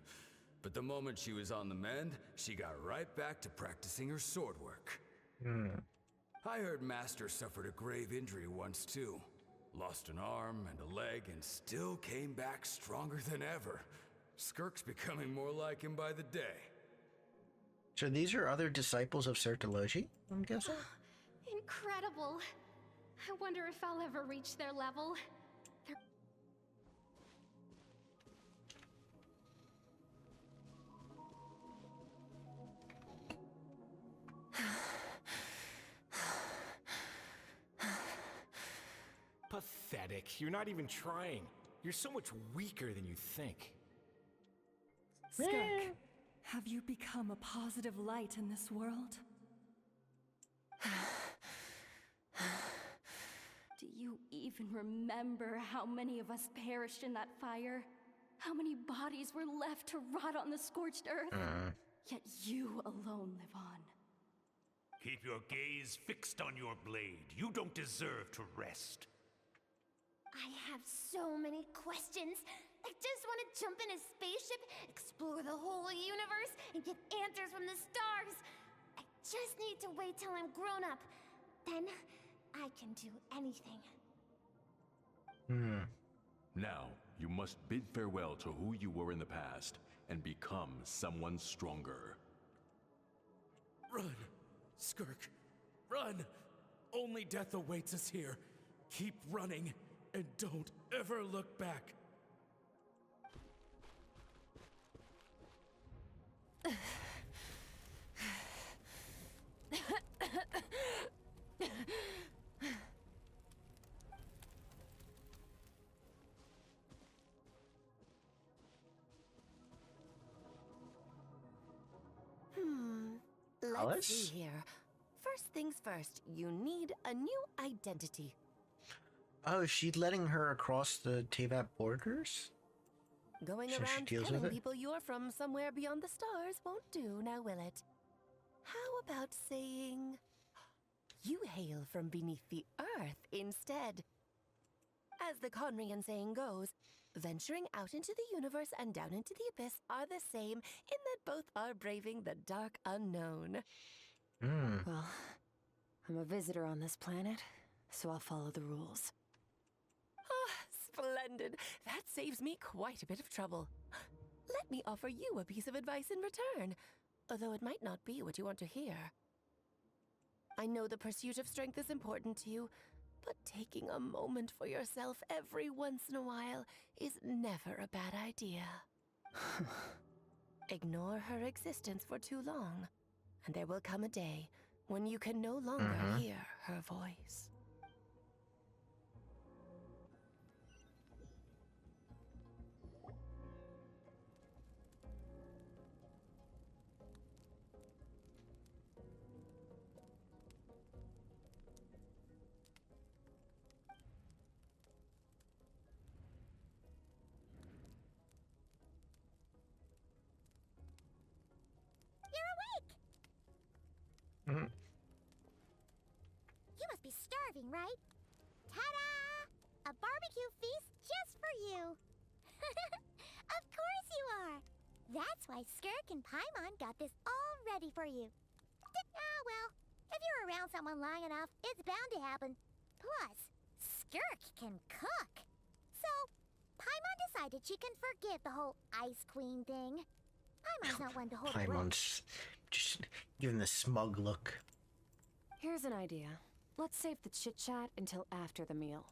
But the moment she was on the mend, she got right back to practicing her sword work. I heard Master suffered a grave injury once too. Lost an arm and a leg and still came back stronger than ever. Skirk's becoming more like him by the day. So these are other disciples of Sertologi, I'm guessing? Incredible! I wonder if I'll ever reach their level. Pathetic. You're not even trying. You're so much weaker than you think. Skirk, have you become a positive light in this world? Do you even remember how many of us perished in that fire? How many bodies were left to rot on the scorched earth? Yet you alone live on. Keep your gaze fixed on your blade. You don't deserve to rest. I have so many questions. I just want to jump in a spaceship, explore the whole universe, and get answers from the stars. I just need to wait till I'm grown up. Then, I can do anything. Now, you must bid farewell to who you were in the past and become someone stronger. Run, Skirk, run! Only death awaits us here. Keep running, and don't ever look back. Let's see here. First things first, you need a new identity. Oh, is she letting her across the Teyvat borders? Going So she around deals telling with it? people you're from somewhere beyond the stars won't do, now will it? How about saying you hail from beneath the earth instead? As the Conrian saying goes, venturing out into the universe and down into the abyss are the same in that both are braving the dark unknown. Well, I'm a visitor on this planet, so I'll follow the rules. Ah, splendid. That saves me quite a bit of trouble. Let me offer you a piece of advice in return, although it might not be what you want to hear. I know the pursuit of strength is important to you, but taking a moment for yourself every once in a while is never a bad idea. Ignore her existence for too long, and there will come a day when you can no longer hear her voice. You must be starving, right? Ta-da! A barbecue feast just for you! Of course you are! That's why Skirk and Paimon got this all ready for you. Well, if you're around someone long enough, it's bound to happen. Plus, Skirk can cook. So, Paimon decided she can forgive the whole Ice Queen thing. Paimon's not one to hold a grudge. Paimon's just giving the smug look. Here's an idea. Let's save the chit-chat until after the meal.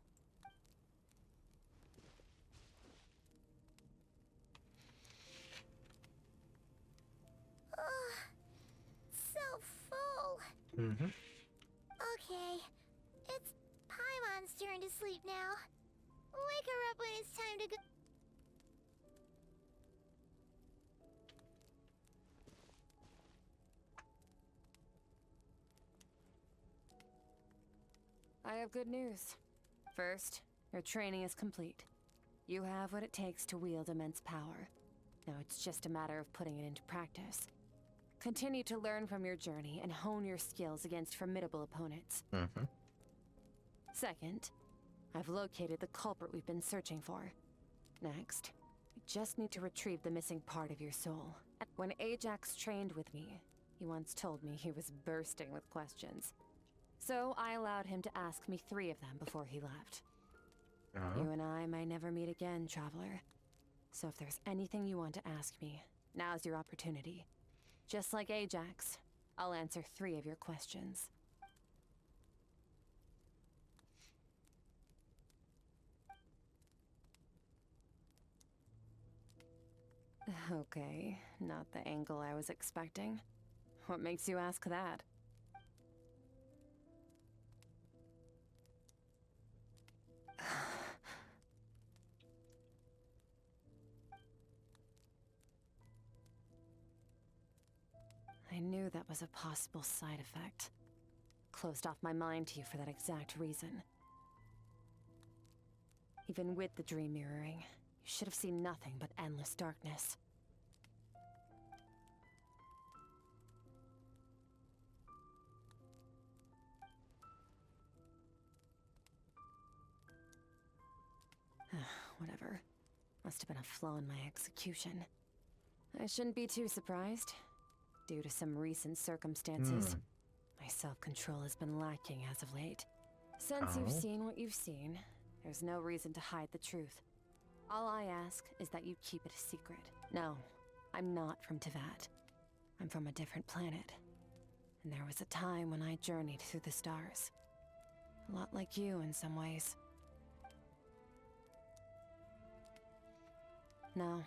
So full. Okay, it's Paimon's turn to sleep now. Wake her up when it's time to go. I have good news. First, your training is complete. You have what it takes to wield immense power. Now it's just a matter of putting it into practice. Continue to learn from your journey and hone your skills against formidable opponents. Second, I've located the culprit we've been searching for. Next, we just need to retrieve the missing part of your soul. When Ajax trained with me, he once told me he was bursting with questions. So I allowed him to ask me 3 of them before he left. You and I may never meet again, Traveler. So if there's anything you want to ask me, now's your opportunity. Just like Ajax, I'll answer 3 of your questions. Okay, not the angle I was expecting. What makes you ask that? I knew that was a possible side effect. Closed off my mind to you for that exact reason. Even with the dream mirroring, you should have seen nothing but endless darkness. Whatever. Must have been a flaw in my execution. I shouldn't be too surprised. Due to some recent circumstances, my self-control has been lacking as of late. Since you've seen what you've seen, there's no reason to hide the truth. All I ask is that you keep it a secret. No, I'm not from Teyvat. I'm from a different planet. And there was a time when I journeyed through the stars. A lot like you in some ways. No,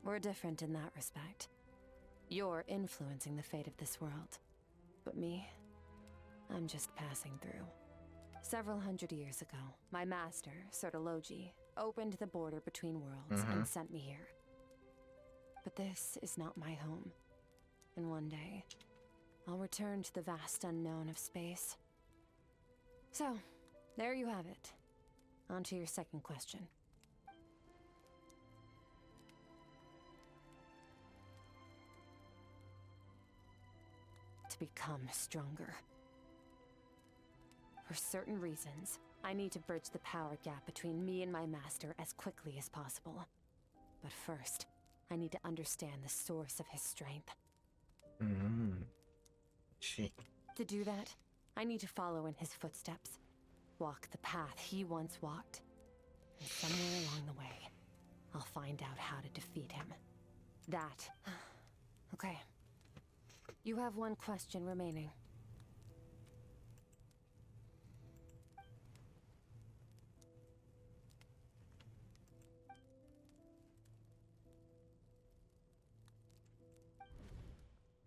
we're different in that respect. You're influencing the fate of this world. But me, I'm just passing through. Several hundred years ago, my master, Sertologi, opened the border between worlds and sent me here. But this is not my home. And one day, I'll return to the vast unknown of space. So, there you have it. On to your second question. To become stronger. For certain reasons, I need to bridge the power gap between me and my master as quickly as possible. But first, I need to understand the source of his strength. She. To do that, I need to follow in his footsteps. Walk the path he once walked. And somewhere along the way, I'll find out how to defeat him. That. Okay. You have one question remaining.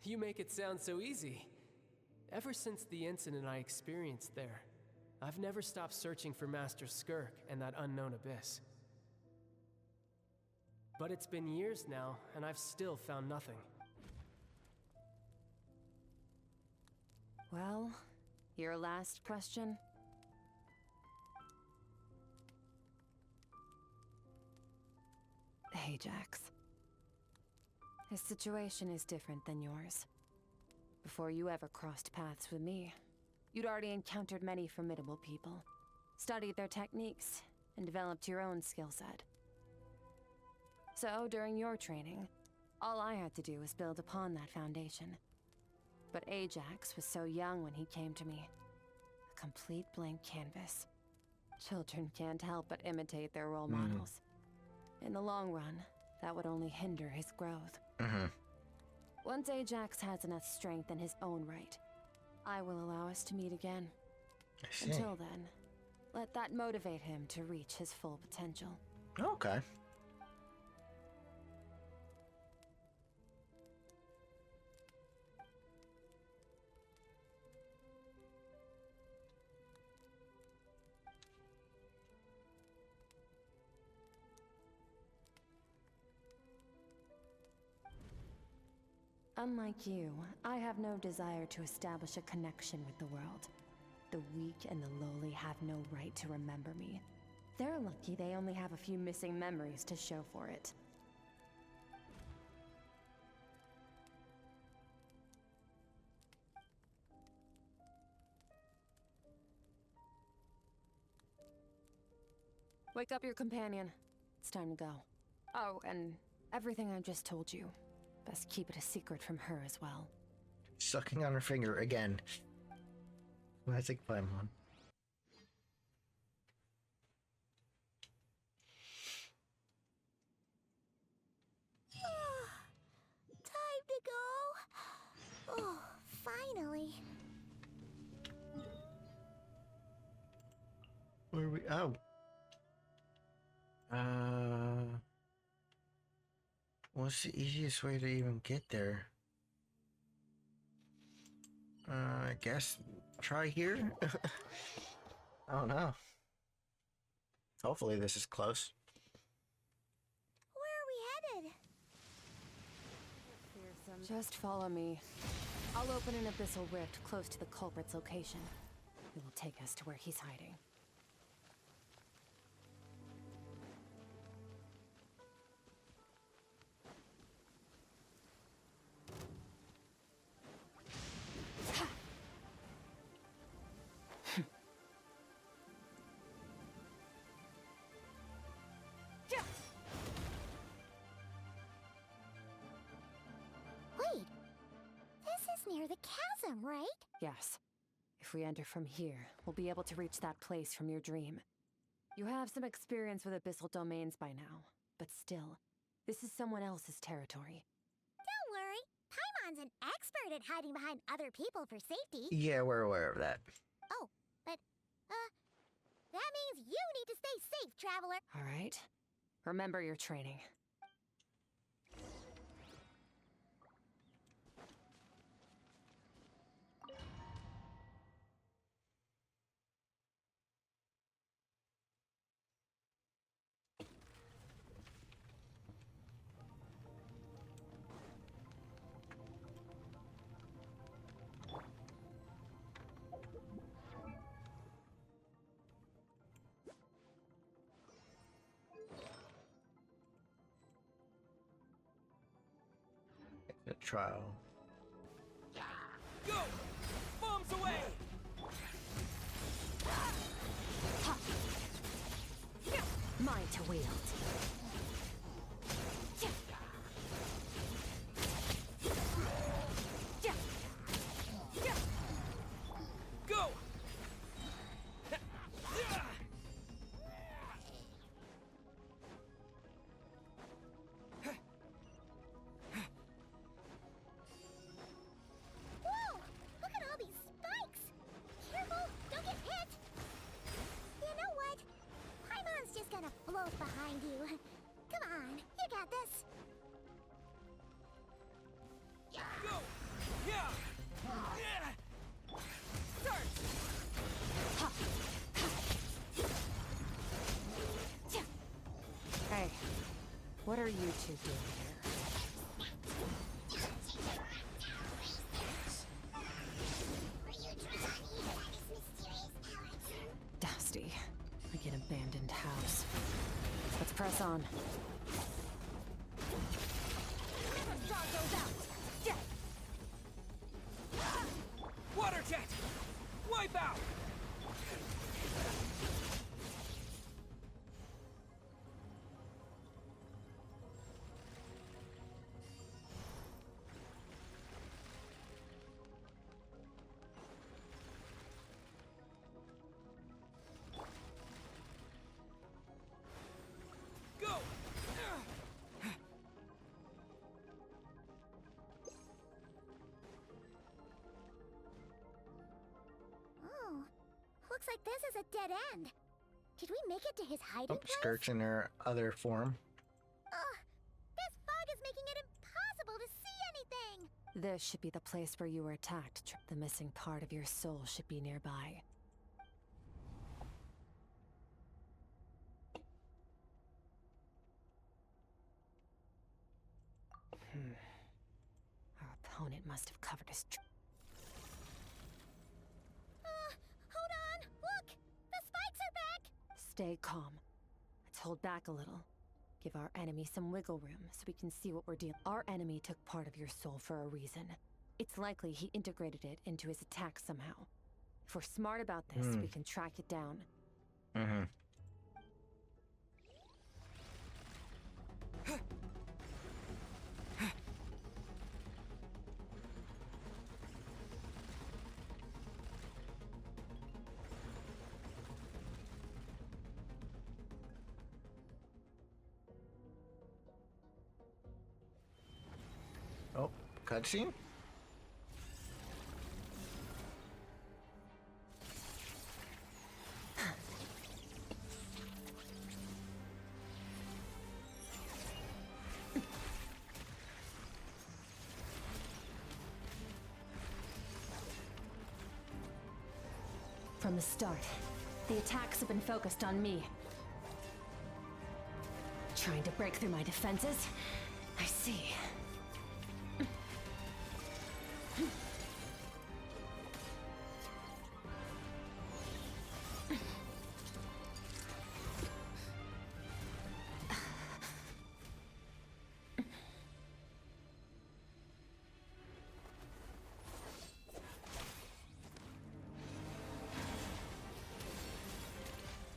You make it sound so easy. Ever since the incident I experienced there, I've never stopped searching for Master Skirk and that unknown abyss. But it's been years now, and I've still found nothing. Well, your last question? Ajax. His situation is different than yours. Before you ever crossed paths with me, you'd already encountered many formidable people, studied their techniques, and developed your own skill set. So, during your training, all I had to do was build upon that foundation. But Ajax was so young when he came to me. A complete blank canvas. Children can't help but imitate their role models. In the long run, that would only hinder his growth. Once Ajax has enough strength in his own right, I will allow us to meet again. I see. Until then, let that motivate him to reach his full potential. Okay. Unlike you, I have no desire to establish a connection with the world. The weak and the lowly have no right to remember me. They're lucky they only have a few missing memories to show for it. Wake up your companion. It's time to go. Oh, and everything I just told you. Best keep it a secret from her as well. Sucking on her finger again. Classic Paimon. Time to go. Oh, finally. Where are we? Oh. What's the easiest way to even get there? I guess try here? I don't know. Hopefully this is close. Where are we headed? Just follow me. I'll open an abyssal rift close to the culprit's location. It will take us to where he's hiding. Wait, this is near the chasm, right? Yes. If we enter from here, we'll be able to reach that place from your dream. You have some experience with abyssal domains by now, but still, this is someone else's territory. Don't worry, Paimon's an expert at hiding behind other people for safety. Yeah, we're aware of that. Oh, but, that means you need to stay safe, traveler. All right. Remember your training. The trial. Go! Bombs away! mine to wield. Go! Whoa! Look at all these spikes! Careful! Don't get hit! You know what? Paimon's just gonna float behind you. Come on, you got this! Go! Yeah! Yeah! Start! Hey, what are you two doing here? Dusty, like an abandoned house. Let's press on. Never draw those out! Water jet! Wipe out! Go! Oh, looks like this is a dead end. Did we make it to his hiding place? Skirk's in her other form. Ugh, this fog is making it impossible to see anything! This should be the place where you were attacked. The missing part of your soul should be nearby. Our opponent must have covered his Hold on! Look! The spikes are back! Stay calm. Let's hold back a little. Give our enemy some wiggle room so we can see what we're dealing. Our enemy took part of your soul for a reason. It's likely he integrated it into his attack somehow. If we're smart about this, we can track it down. Mm-hmm. Oh, cutscene? From the start, the attacks have been focused on me. Trying to break through my defenses? I see.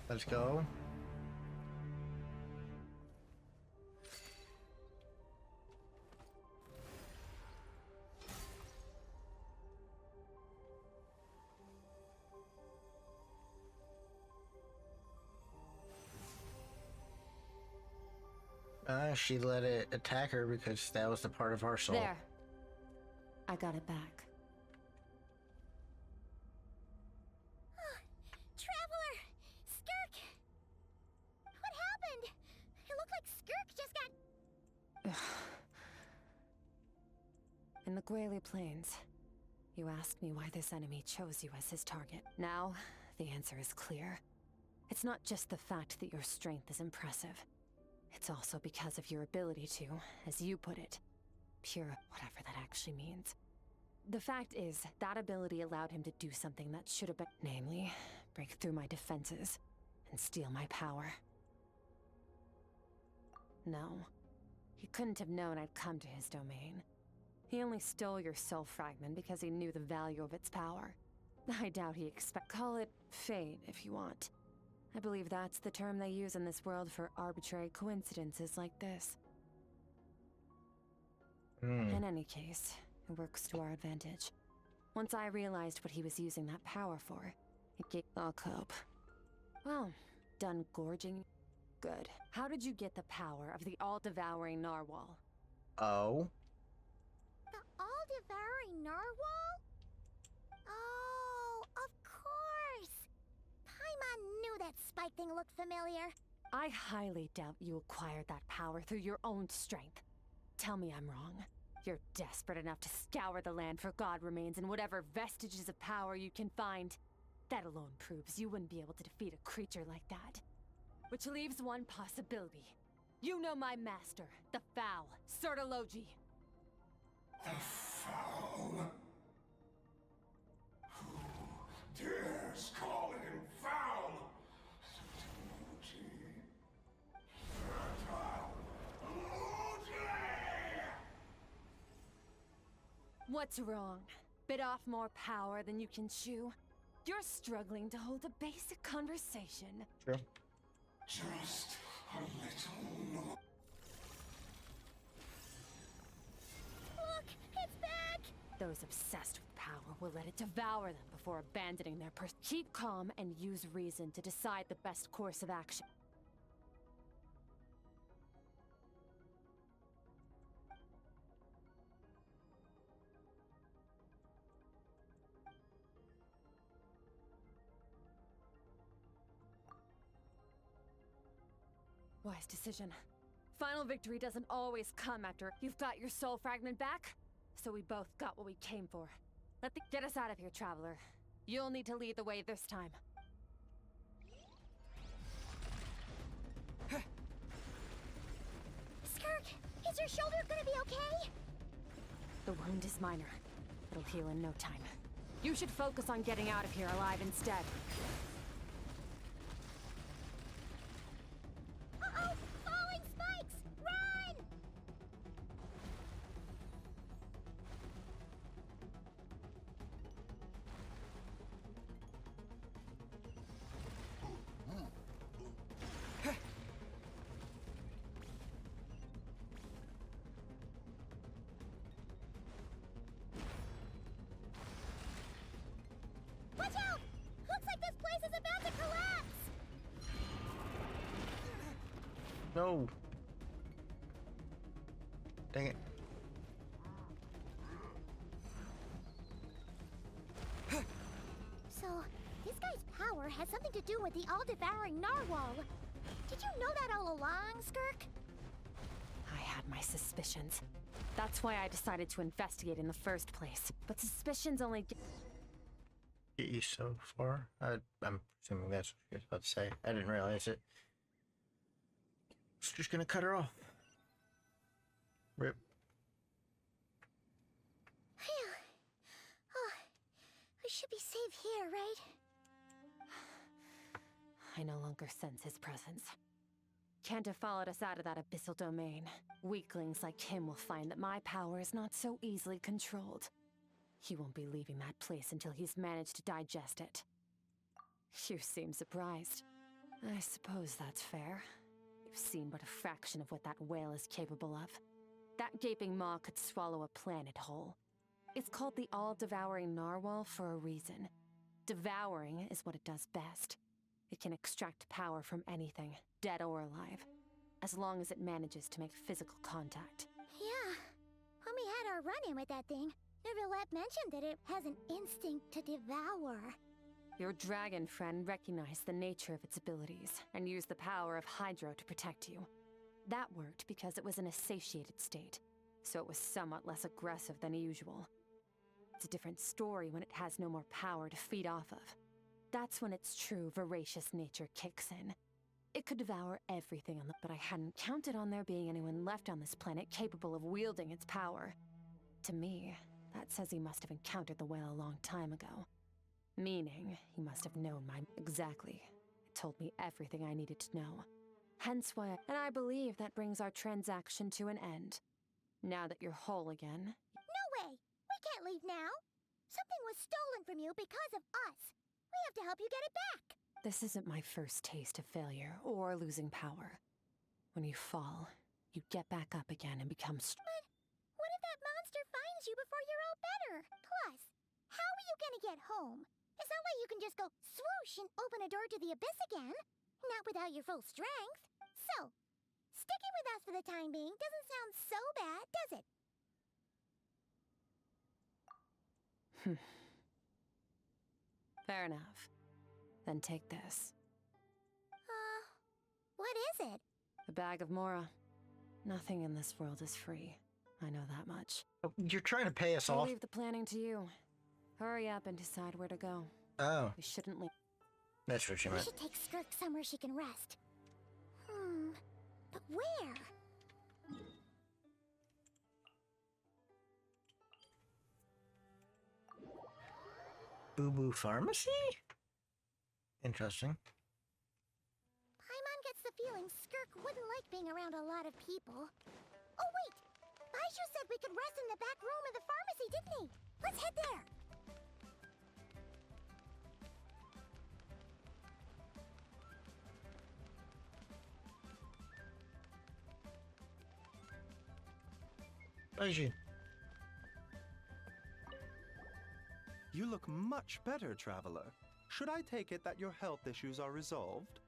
Let's go. She let it attack her because that was the part of our soul. There. I got it back. Traveler! Skirk! What happened? It looked like Skirk just got... In the Guili Plains, you asked me why this enemy chose you as his target. Now, the answer is clear. It's not just the fact that your strength is impressive. It's also because of your ability to, as you put it, pure whatever that actually means. The fact is, that ability allowed him to do something that should have been, namely, break through my defenses and steal my power. No, he couldn't have known I'd come to his domain. He only stole your soul fragment because he knew the value of its power. I doubt he call it fate if you want. I believe that's the term they use in this world for arbitrary coincidences like this. In any case, it works to our advantage. Once I realized what he was using that power for, it gave I'll cope. Well, done gorging? Good. How did you get the power of the all-devouring narwhal? Oh? The all-devouring narwhal? Oh, of course! Paimon knew that spike thing looked familiar. I highly doubt you acquired that power through your own strength. Tell me I'm wrong. You're desperate enough to scour the land for god remains and whatever vestiges of power you can find. That alone proves you wouldn't be able to defeat a creature like that. Which leaves one possibility. You know my master, the Foul, Sertologi. The Foul? Who dares call him foul? What's wrong? Bit off more power than you can chew? You're struggling to hold a basic conversation. True. Just a little more. Look, it's back! Those obsessed with power will let it devour them before abandoning their pursuit. Keep calm and use reason to decide the best course of action. Wise decision. Final victory doesn't always come after you've got your soul fragment back, so we both got what we came for. Get us out of here, traveler. You'll need to lead the way this time. Skirk, is your shoulder gonna be okay? The wound is minor. It'll heal in no time. You should focus on getting out of here alive instead. Uh-oh! Falling spikes! Run! Watch out! Looks like this place is about to collapse! No. Dang it. So, this guy's power has something to do with the all-devouring narwhal. Did you know that all along, Skirk? I had my suspicions. That's why I decided to investigate in the first place. But suspicions only Get you so far? I'm assuming that's what you're about to say. I didn't realize it. Just gonna cut her off. Rip. Phew. Oh, we should be safe here, right? I no longer sense his presence. Can't have followed us out of that abyssal domain. Weaklings like him will find that my power is not so easily controlled. He won't be leaving that place until he's managed to digest it. You seem surprised. I suppose that's fair. You've seen but a fraction of what that whale is capable of. That gaping maw could swallow a planet whole. It's called the all-devouring narwhal for a reason. Devouring is what it does best. It can extract power from anything, dead or alive, as long as it manages to make physical contact. Yeah. When we had our run-in with that thing, Neverlet mentioned that it has an instinct to devour. Your dragon friend recognized the nature of its abilities and used the power of Hydro to protect you. That worked because it was in a satiated state, so it was somewhat less aggressive than usual. It's a different story when it has no more power to feed off of. That's when its true voracious nature kicks in. It could devour everything on the— but I hadn't counted on there being anyone left on this planet capable of wielding its power. To me, that says he must have encountered the whale a long time ago. Meaning, he must have known my— Exactly. It told me everything I needed to know. Hence why— And I believe that brings our transaction to an end. Now that you're whole again— No way! We can't leave now! Something was stolen from you because of us! We have to help you get it back! This isn't my first taste of failure or losing power. When you fall, you get back up again and become But what if that monster finds you before you're all better? Plus, how are you gonna get home? It's not like you can just go swoosh and open a door to the abyss again. Not without your full strength. So, sticking with us for the time being doesn't sound so bad, does it? Fair enough. Then take this. What is it? A bag of Mora. Nothing in this world is free. I know that much. You're trying to pay us I'll off? leave the planning to you. Hurry up and decide where to go. Oh. We shouldn't leave. That's what she We meant. should take Skirk somewhere she can rest. But where? Boo Boo Pharmacy? Interesting. Paimon gets the feeling Skirk wouldn't like being around a lot of people. Oh wait! Baiju said we could rest in the back room of the pharmacy, didn't he? Let's head there! Baiju. You look much better, traveler. Should I take it that your health issues are resolved?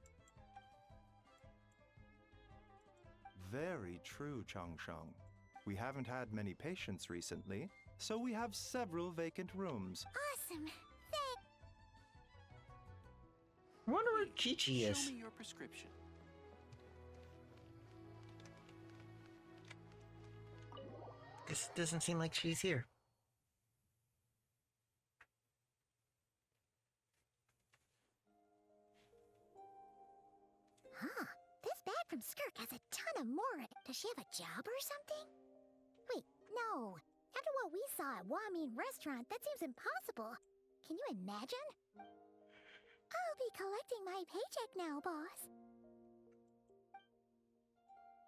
Very true, Changsheng. We haven't had many patients recently, so we have several vacant rooms. Awesome! I wonder where Chi-Chi is. Show me your prescription. This doesn't seem like she's here. Huh. This bag from Skirk has a ton of Mora. Does she have a job or something? Wait, no. After what we saw at Wamin Restaurant, that seems impossible. Can you imagine? I'll be collecting my paycheck now, boss.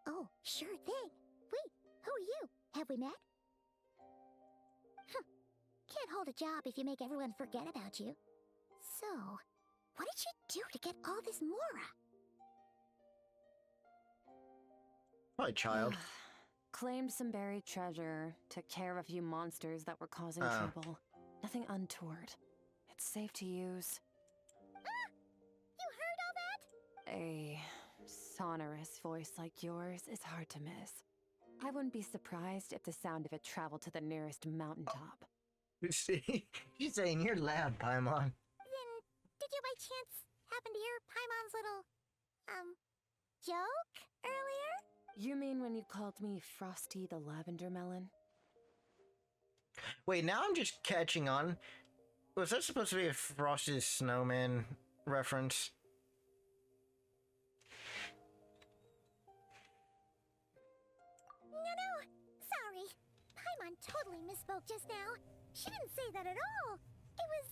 Oh, sure thing. Wait, who are you? Have we met? Can't hold a job if you make everyone forget about you. So, what did you do to get all this Mora? My child. Claimed some buried treasure, took care of a few monsters that were causing trouble. Nothing untoward. It's safe to use. You heard all that? A sonorous voice like yours is hard to miss. I wouldn't be surprised if the sound of it traveled to the nearest mountaintop. See, she's saying you're loud, Paimon. Then, did you by chance happen to hear Paimon's little, joke earlier? You mean when you called me Frosty the Lavender Melon? Wait, now I'm just catching on. Was that supposed to be a Frosty the Snowman reference? No, sorry. Paimon totally misspoke just now. She didn't say that at all. It was,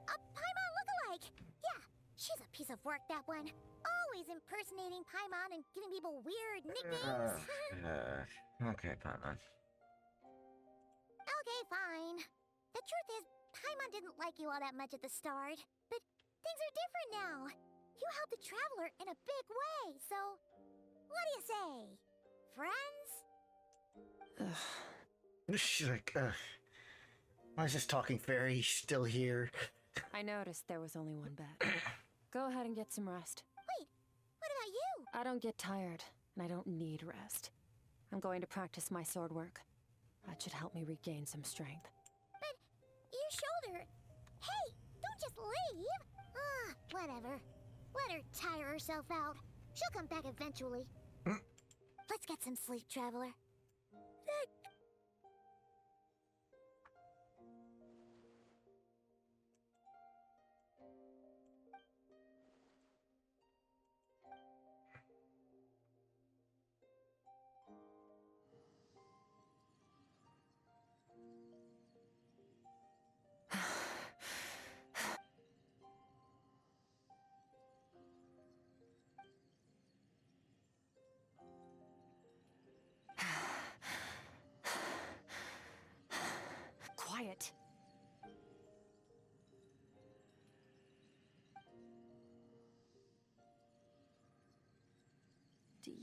a Paimon lookalike. Yeah, she's a piece of work, that one. Always impersonating Paimon and giving people weird nicknames. Okay, Paimon. Okay, fine. The truth is, Paimon didn't like you all that much at the start. But things are different now. You helped the Traveler in a big way, so... What do you say? Friends? She's like, why is this talking fairy still here? I noticed there was only one bed. Go ahead and get some rest. Wait, what about you? I don't get tired, and I don't need rest. I'm going to practice my sword work. That should help me regain some strength. But your shoulder... Hey, don't just leave! Whatever. Let her tire herself out. She'll come back eventually. Let's get some sleep, Traveler.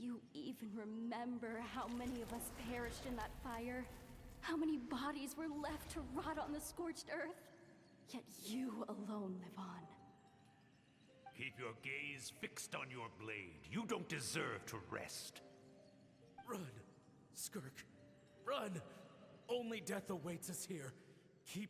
you even remember how many of us perished in that fire? How many bodies were left to rot on the scorched earth? Yet you alone live on. Keep your gaze fixed on your blade. You don't deserve to rest. Run, Skirk. Run! Only death awaits us here. Keep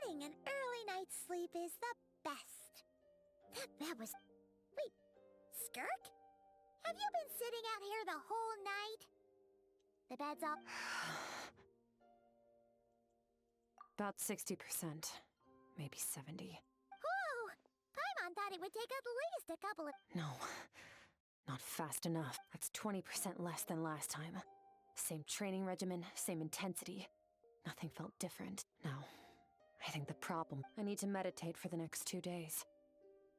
Getting an early night's sleep is the best. That was... Wait, Skirk? Have you been sitting out here the whole night? The bed's all... About 60%. Maybe 70. Whoa! Paimon thought it would take at least a couple of... No. Not fast enough. That's 20% less than last time. Same training regimen, same intensity. Nothing felt different. No. I think the problem... I need to meditate for the next 2 days.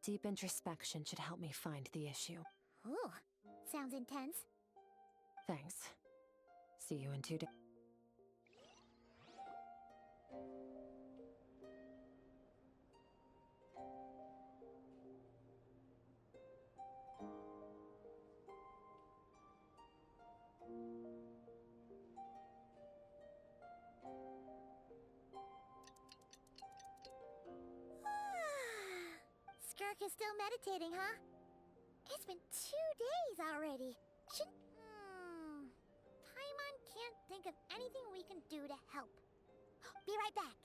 Deep introspection should help me find the issue. Ooh, sounds intense. Thanks. See you in 2 days. Skirk is still meditating, huh? It's been 2 days already. Paimon can't think of anything we can do to help. Be right back.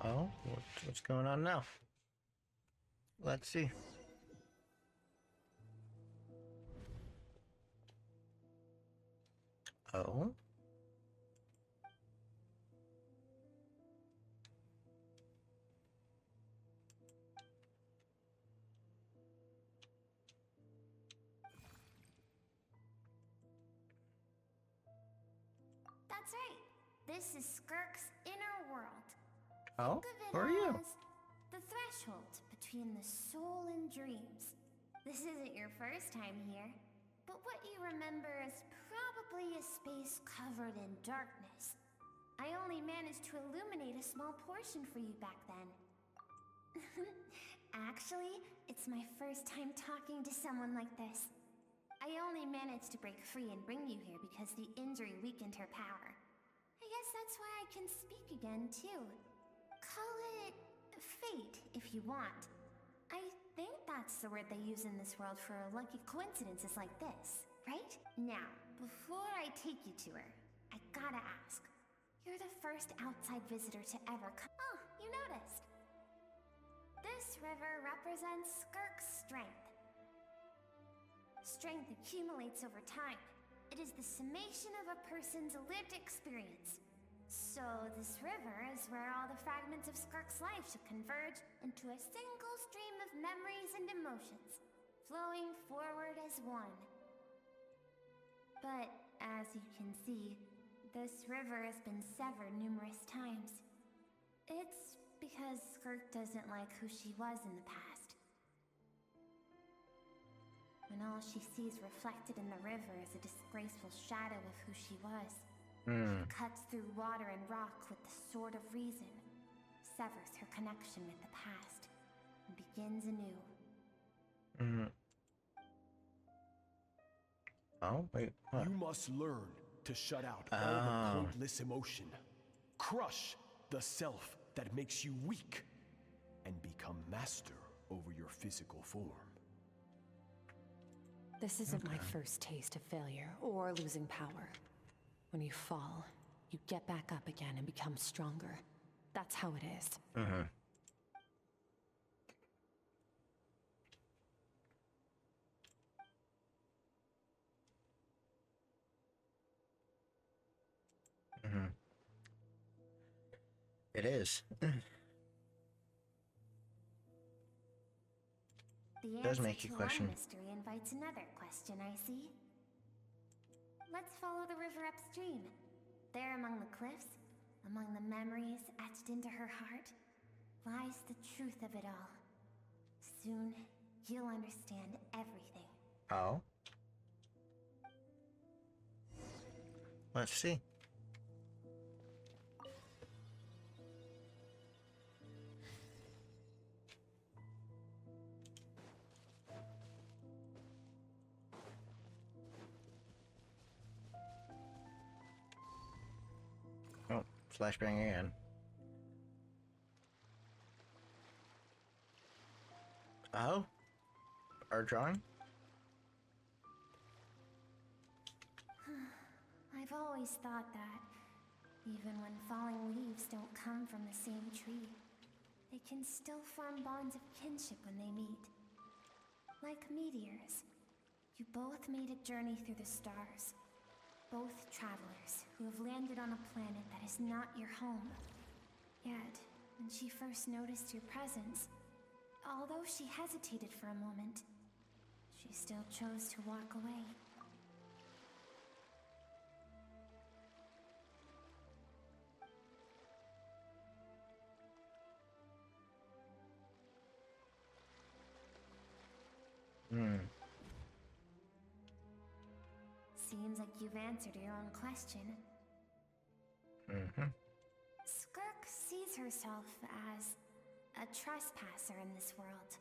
Oh, what's going on now? Let's see. Oh. That's right. This is Skirk's inner world. Oh, Think of who it are you? as the threshold between the soul and dreams. This isn't your first time here, but what you remember is probably a space covered in darkness. I only managed to illuminate a small portion for you back then. Actually, it's my first time talking to someone like this. I only managed to break free and bring you here because the injury weakened her power. I guess that's why I can speak again, too. Call it fate, if you want. I think that's the word they use in this world for lucky coincidences like this, right? Now, before I take you to her, I gotta ask. You're the first outside visitor to ever come. Oh, you noticed. This river represents Skirk's strength. Strength accumulates over time. It is the summation of a person's lived experience. So this river is where all the fragments of Skirk's life should converge into a single stream of memories and emotions, flowing forward as one. But as you can see, this river has been severed numerous times. It's because Skirk doesn't like who she was in the past. When all she sees reflected in the river is a disgraceful shadow of who she was. She cuts through water and rock with the sword of reason, severs her connection with the past, and begins anew. Oh, wait, what? You must learn to shut out all the pointless emotion. Crush the self that makes you weak, and become master over your physical form. This isn't my first taste of failure or losing power. When you fall, you get back up again and become stronger. That's how it is. Mm-hmm. Mm-hmm. It is. The Does answer make you to question. one mystery invites another question, I see. Let's follow the river upstream. There among the cliffs, among the memories etched into her heart, lies the truth of it all. Soon, you'll understand everything. Oh? Let's see. Oh, flashbang again. Oh? Our drawing? I've always thought that, even when falling leaves don't come from the same tree, they can still form bonds of kinship when they meet. Like meteors, you both made a journey through the stars. Both travelers who have landed on a planet that is not your home. Yet, when she first noticed your presence, although she hesitated for a moment, she still chose to walk away. Seems like you've answered your own question. Mm-hmm. Skirk sees herself as a trespasser in this world.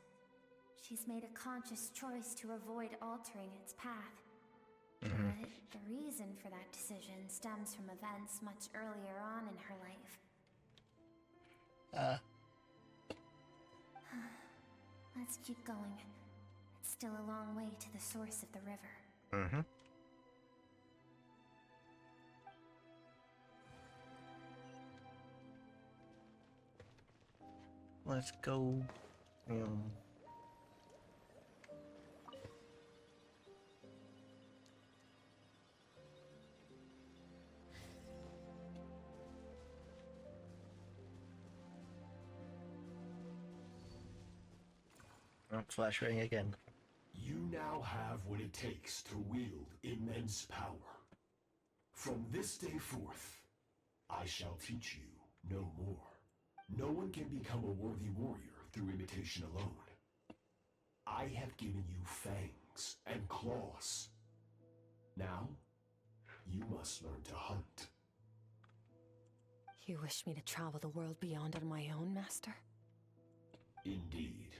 She's made a conscious choice to avoid altering its path. Mm-hmm. But the reason for that decision stems from events much earlier on in her life. Let's keep going. It's still a long way to the source of the river. Mm-hmm. Let's go. Oh, flashbang again. You now have what it takes to wield immense power. From this day forth, I shall teach you no more. No one can become a worthy warrior through imitation alone. I have given you fangs and claws. Now, you must learn to hunt. You wish me to travel the world beyond on my own, Master? Indeed.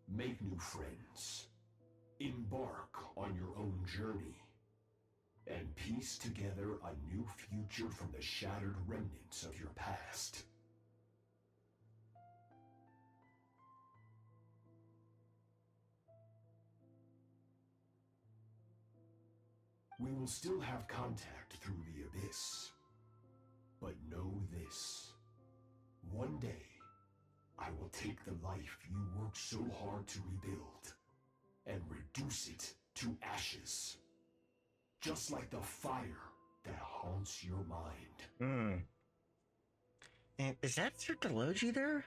Make new friends. Embark on your own journey. And piece together a new future from the shattered remnants of your past. We will still have contact through the Abyss. But know this. One day, I will take the life you worked so hard to rebuild and reduce it to ashes. Just like the fire that haunts your mind. And is that Sir Delogi there?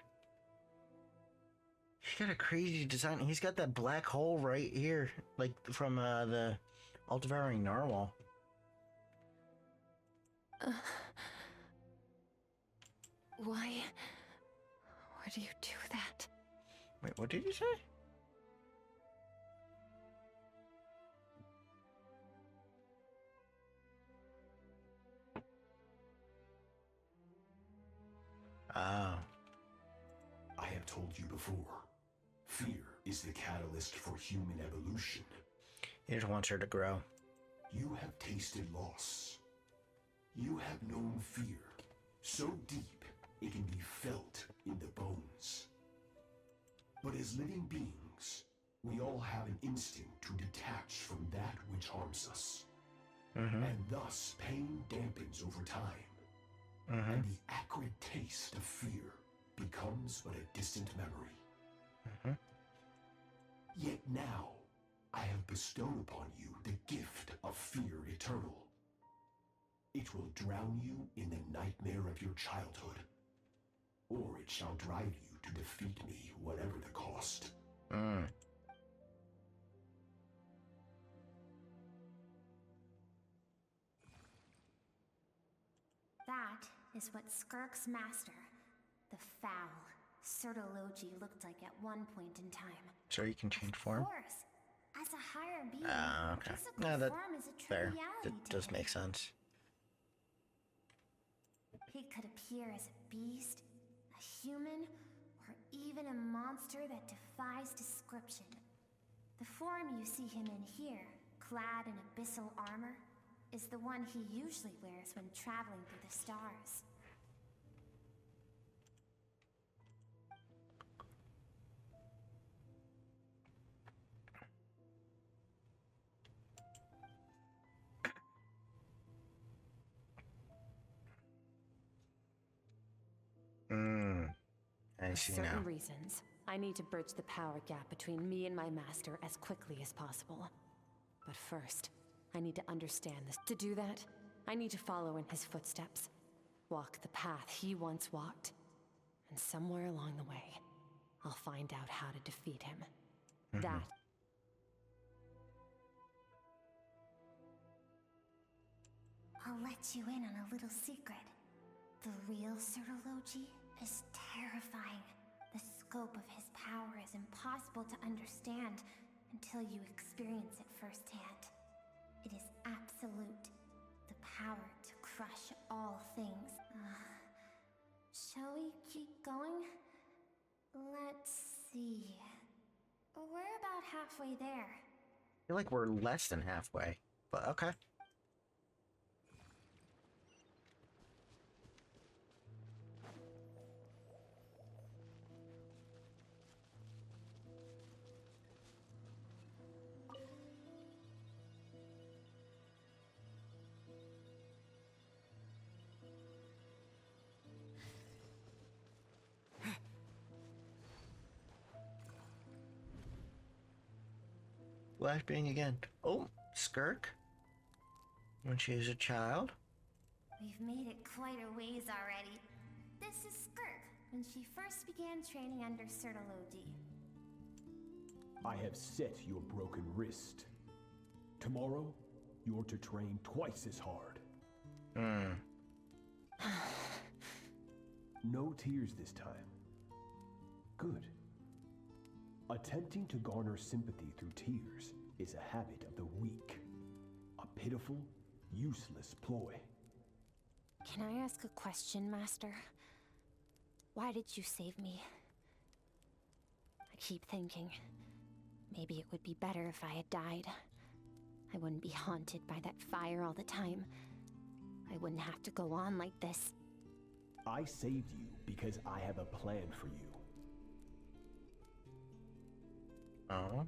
He's got a crazy design. He's got that black hole right here, like from the All-Devouring Narwhal. Why do you do that? Wait, what did you say? Oh. I have told you before. Fear is the catalyst for human evolution. He just wants her to grow. You have tasted loss. You have known fear so deep it can be felt in the bones. But as living beings, we all have an instinct to detach from that which harms us. and thus pain dampens over time, and the acrid taste of fear becomes but a distant memory. Yet now, I have bestowed upon you the gift of fear eternal. It will drown you in the nightmare of your childhood, or it shall drive you to defeat me, whatever the cost. That is what Skirk's master, the foul Sertologi, looked like at one point in time. So you can change form? Of course. As a higher being, Okay. physical No, that's form is a fair. triviality That to does him. make sense. He could appear as a beast, a human, or even a monster that defies description. The form you see him in here, clad in abyssal armor, is the one he usually wears when traveling through the stars. I For see certain now. reasons, I need to bridge the power gap between me and my master as quickly as possible. But first, I need to understand this. To do that, I need to follow in his footsteps. Walk the path he once walked. And somewhere along the way, I'll find out how to defeat him. That I'll let you in on a little secret. The real Sertologi is terrifying. The scope of his power is impossible to understand until you experience it firsthand. It is absolute. The power to crush all things. Shall we keep going? Let's see. We're about halfway there. I feel like we're less than halfway, but okay. Flashbang again. Oh, Skirk. When she was a child. We've made it quite a ways already. This is Skirk, when she first began training under Sertologi. I have set your broken wrist. Tomorrow, you're to train twice as hard. No tears this time. Good. Attempting to garner sympathy through tears is a habit of the weak. A pitiful, useless ploy. Can I ask a question, Master? Why did you save me? I keep thinking, maybe it would be better if I had died. I wouldn't be haunted by that fire all the time. I wouldn't have to go on like this. I saved you because I have a plan for you. Oh?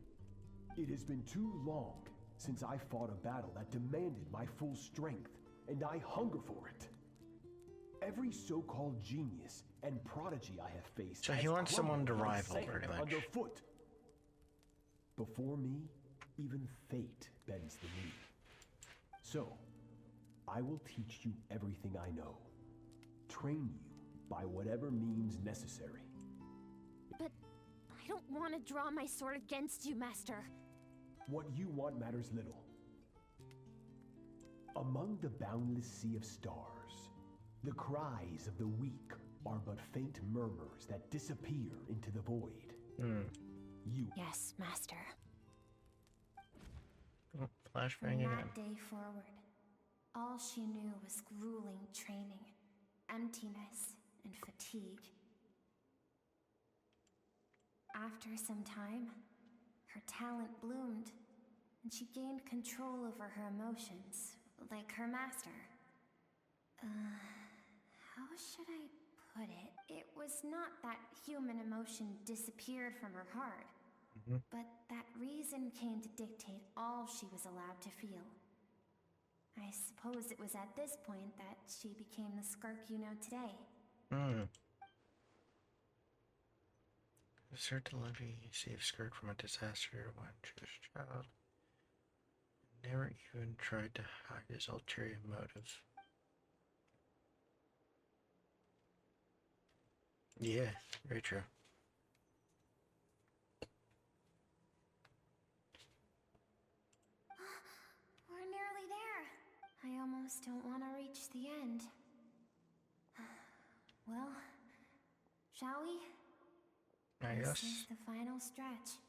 It has been too long since I fought a battle that demanded my full strength, and I hunger for it. Every so-called genius and prodigy I have faced. So he has wants someone to crumbled like rival, sand pretty much. underfoot. Before me, even fate bends the knee. So, I will teach you everything I know. Train you by whatever means necessary. But I don't want to draw my sword against you, Master. What you want matters little. Among the boundless sea of stars, the cries of the weak are but faint murmurs that disappear into the void. You. Yes, Master. Oh, flashbang From again. that day forward, all she knew was grueling training, emptiness, and fatigue. After some time, her talent bloomed, and she gained control over her emotions, like her master. How should I put it? It was not that human emotion disappeared from her heart, but that reason came to dictate all she was allowed to feel. I suppose it was at this point that she became the Skirk you know today. Certainly saved Skirk from a disaster when she was a child. Never even tried to hide his ulterior motive. Yeah, very true. We're nearly there. I almost don't want to reach the end. Well, shall we? Yes. This is the final stretch.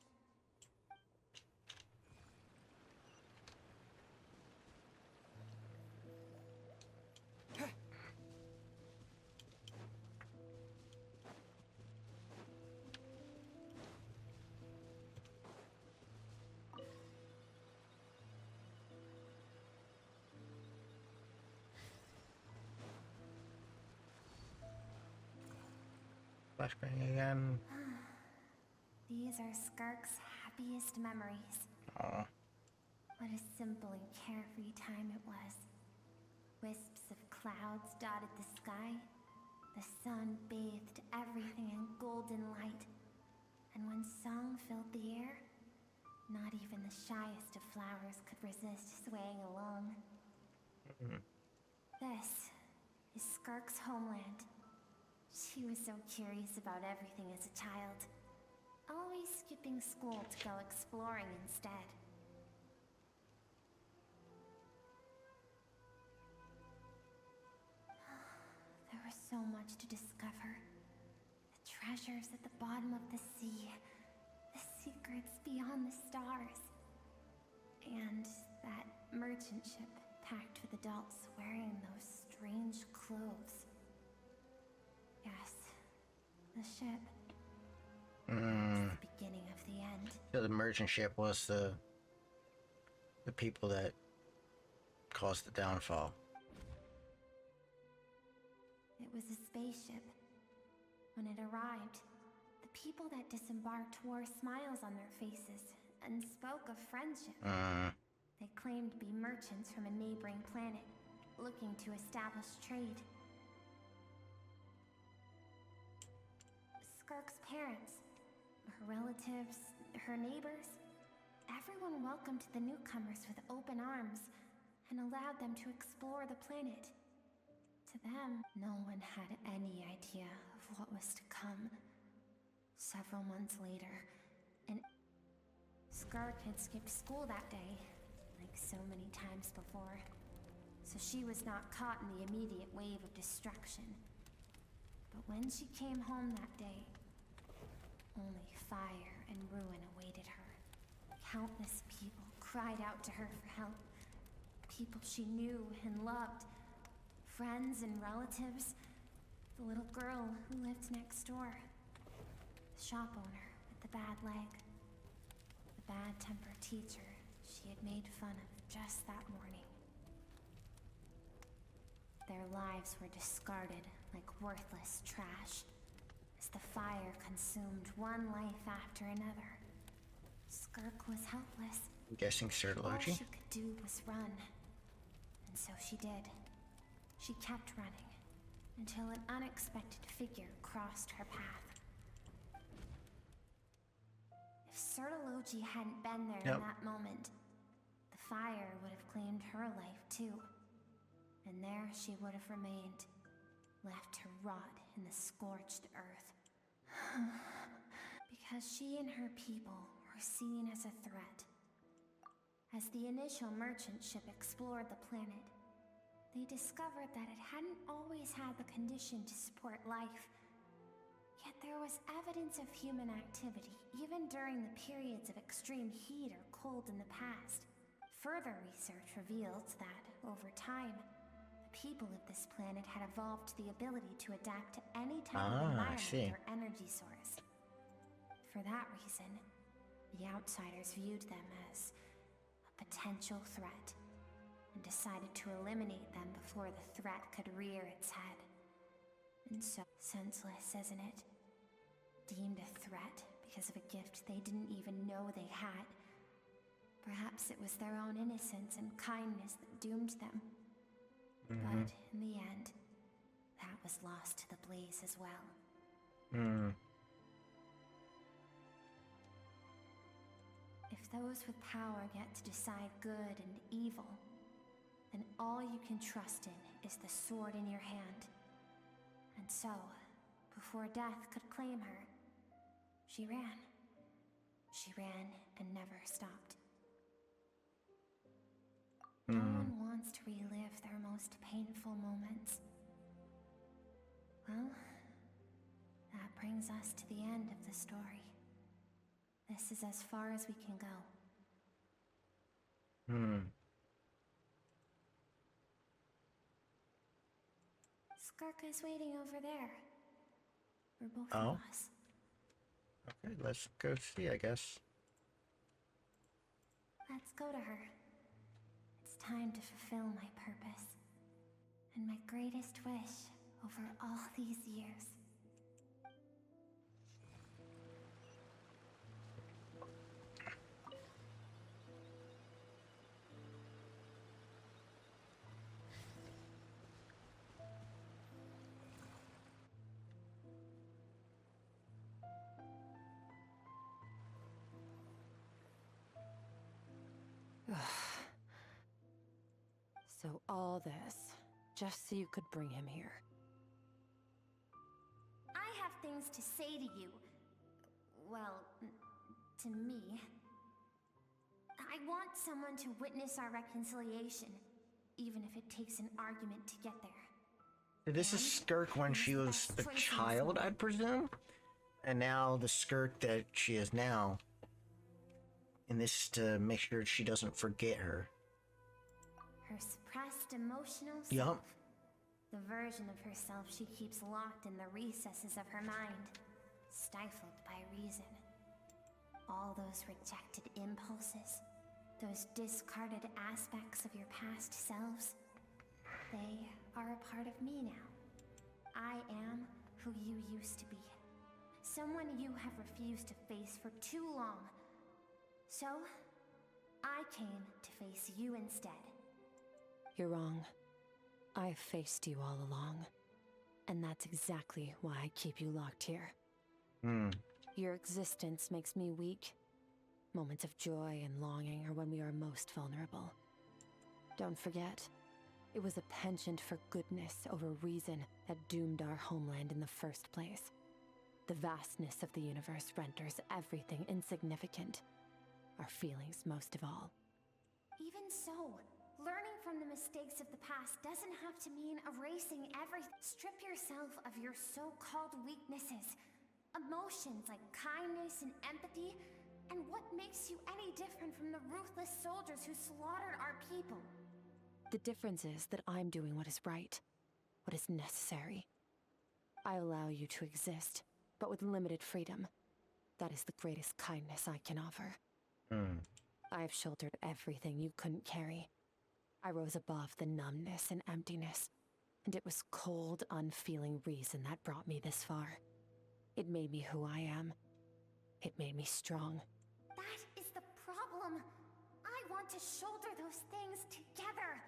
Flashbang again. These are Skirk's happiest memories. Aww. What a simple and carefree time it was. Wisps of clouds dotted the sky. The sun bathed everything in golden light. And when song filled the air, not even the shyest of flowers could resist swaying along. This is Skirk's homeland. She was so curious about everything as a child. Always skipping school to go exploring instead. There was so much to discover. The treasures at the bottom of the sea. The secrets beyond the stars. And that merchant ship packed with adults wearing those strange clothes. Yes, the ship. The beginning of the end. So the merchant ship was the people that caused the downfall. It was a spaceship. When it arrived, the people that disembarked wore smiles on their faces and spoke of friendship. They claimed to be merchants from a neighboring planet, looking to establish trade. Skirk's parents, her relatives, her neighbors, everyone welcomed the newcomers with open arms and allowed them to explore the planet. To them, no one had any idea of what was to come. Several months later, Skirk had skipped school that day, like so many times before, so she was not caught in the immediate wave of destruction. But when she came home that day, only fire and ruin awaited her. Countless people cried out to her for help. People she knew and loved. Friends and relatives. The little girl who lived next door. The shop owner with the bad leg. The bad-tempered teacher she had made fun of just that morning. Their lives were discarded like worthless trash. As the fire consumed one life after another, Skirk was helpless. I'm guessing All Certology? she could do was run. And so she did. She kept running, until an unexpected figure crossed her path. If Certology hadn't been there in that moment, the fire would have claimed her life too. And there she would have remained, left to rot in the scorched earth. Because she and her people were seen as a threat. As the initial merchant ship explored the planet, they discovered that it hadn't always had the condition to support life. Yet there was evidence of human activity, even during the periods of extreme heat or cold in the past. Further research revealed that, over time, the people of this planet had evolved the ability to adapt to any type of environment or energy source. For that reason, the outsiders viewed them as a potential threat, and decided to eliminate them before the threat could rear its head. And so, senseless, isn't it? Deemed a threat because of a gift they didn't even know they had. Perhaps it was their own innocence and kindness that doomed them. But in the end, that was lost to the blaze as well. If those with power get to decide good and evil, then all you can trust in is the sword in your hand. And so, before death could claim her, she ran. She ran and never stopped. No one wants to relive their most painful moments. Well, that brings us to the end of the story. This is as far as we can go. Skirk is waiting over there. For both of us. Okay, let's go see, I guess. Let's go to her. It's time to fulfill my purpose. And my greatest wish over all these years. So all this, just so you could bring him here. I have things to say to you. Well, to me. I want someone to witness our reconciliation, even if it takes an argument to get there. This is Skirk when she was a child, I'd presume? And now the Skirk that she is now. And this is to make sure she doesn't forget her. Her suppressed emotional self. Yup. The version of herself she keeps locked in the recesses of her mind, stifled by reason. All those rejected impulses, those discarded aspects of your past selves, they are a part of me now. I am who you used to be. Someone you have refused to face for too long. So, I came to face you instead. You're wrong. I've faced you all along. And that's exactly why I keep you locked here. Your existence makes me weak. Moments of joy and longing are when we are most vulnerable. Don't forget, it was a penchant for goodness over reason that doomed our homeland in the first place. The vastness of the universe renders everything insignificant. Our feelings most of all. Even so, learning from the mistakes of the past doesn't have to mean erasing everything. Strip yourself of your so-called weaknesses. Emotions like kindness and empathy, and what makes you any different from the ruthless soldiers who slaughtered our people? The difference is that I'm doing what is right, what is necessary. I allow you to exist, but with limited freedom. That is the greatest kindness I can offer. I've shouldered everything you couldn't carry. I rose above the numbness and emptiness, and it was cold, unfeeling reason that brought me this far. It made me who I am. It made me strong. That is the problem. I want to shoulder those things together.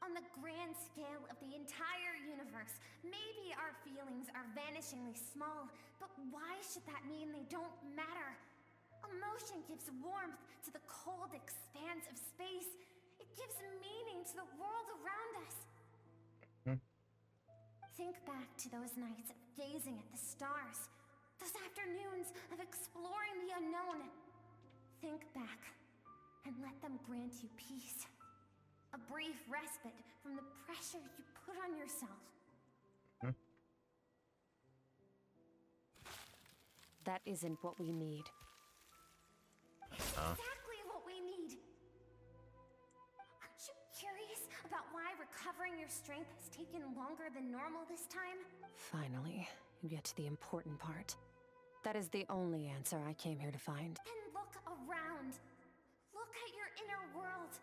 On the grand scale of the entire universe, maybe our feelings are vanishingly small, but why should that mean they don't matter? Emotion gives warmth to the cold expanse of space. It gives meaning to the world around us. Think back to those nights of gazing at the stars, those afternoons of exploring the unknown. Think back and let them grant you peace. A brief respite from the pressure you put on yourself. That isn't what we need. Exactly what we need. Aren't you curious about why recovering your strength has taken longer than normal this time? Finally, you get to the important part. That is the only answer I came here to find. Then look around. Look at your inner world.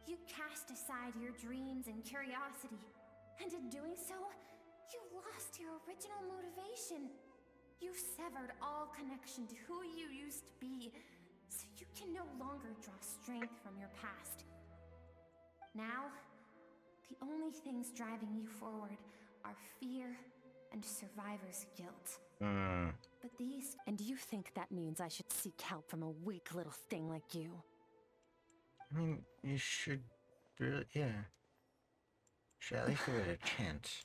You cast aside your dreams and curiosity, and in doing so, you lost your original motivation. You severed all connection to who you used to be, so You can no longer draw strength from your past. Now, the only things driving you forward are fear and survivor's guilt. But these... And you think that means I should seek help from a weak little thing like you? I mean, you should really, yeah. Should at least give it a chance.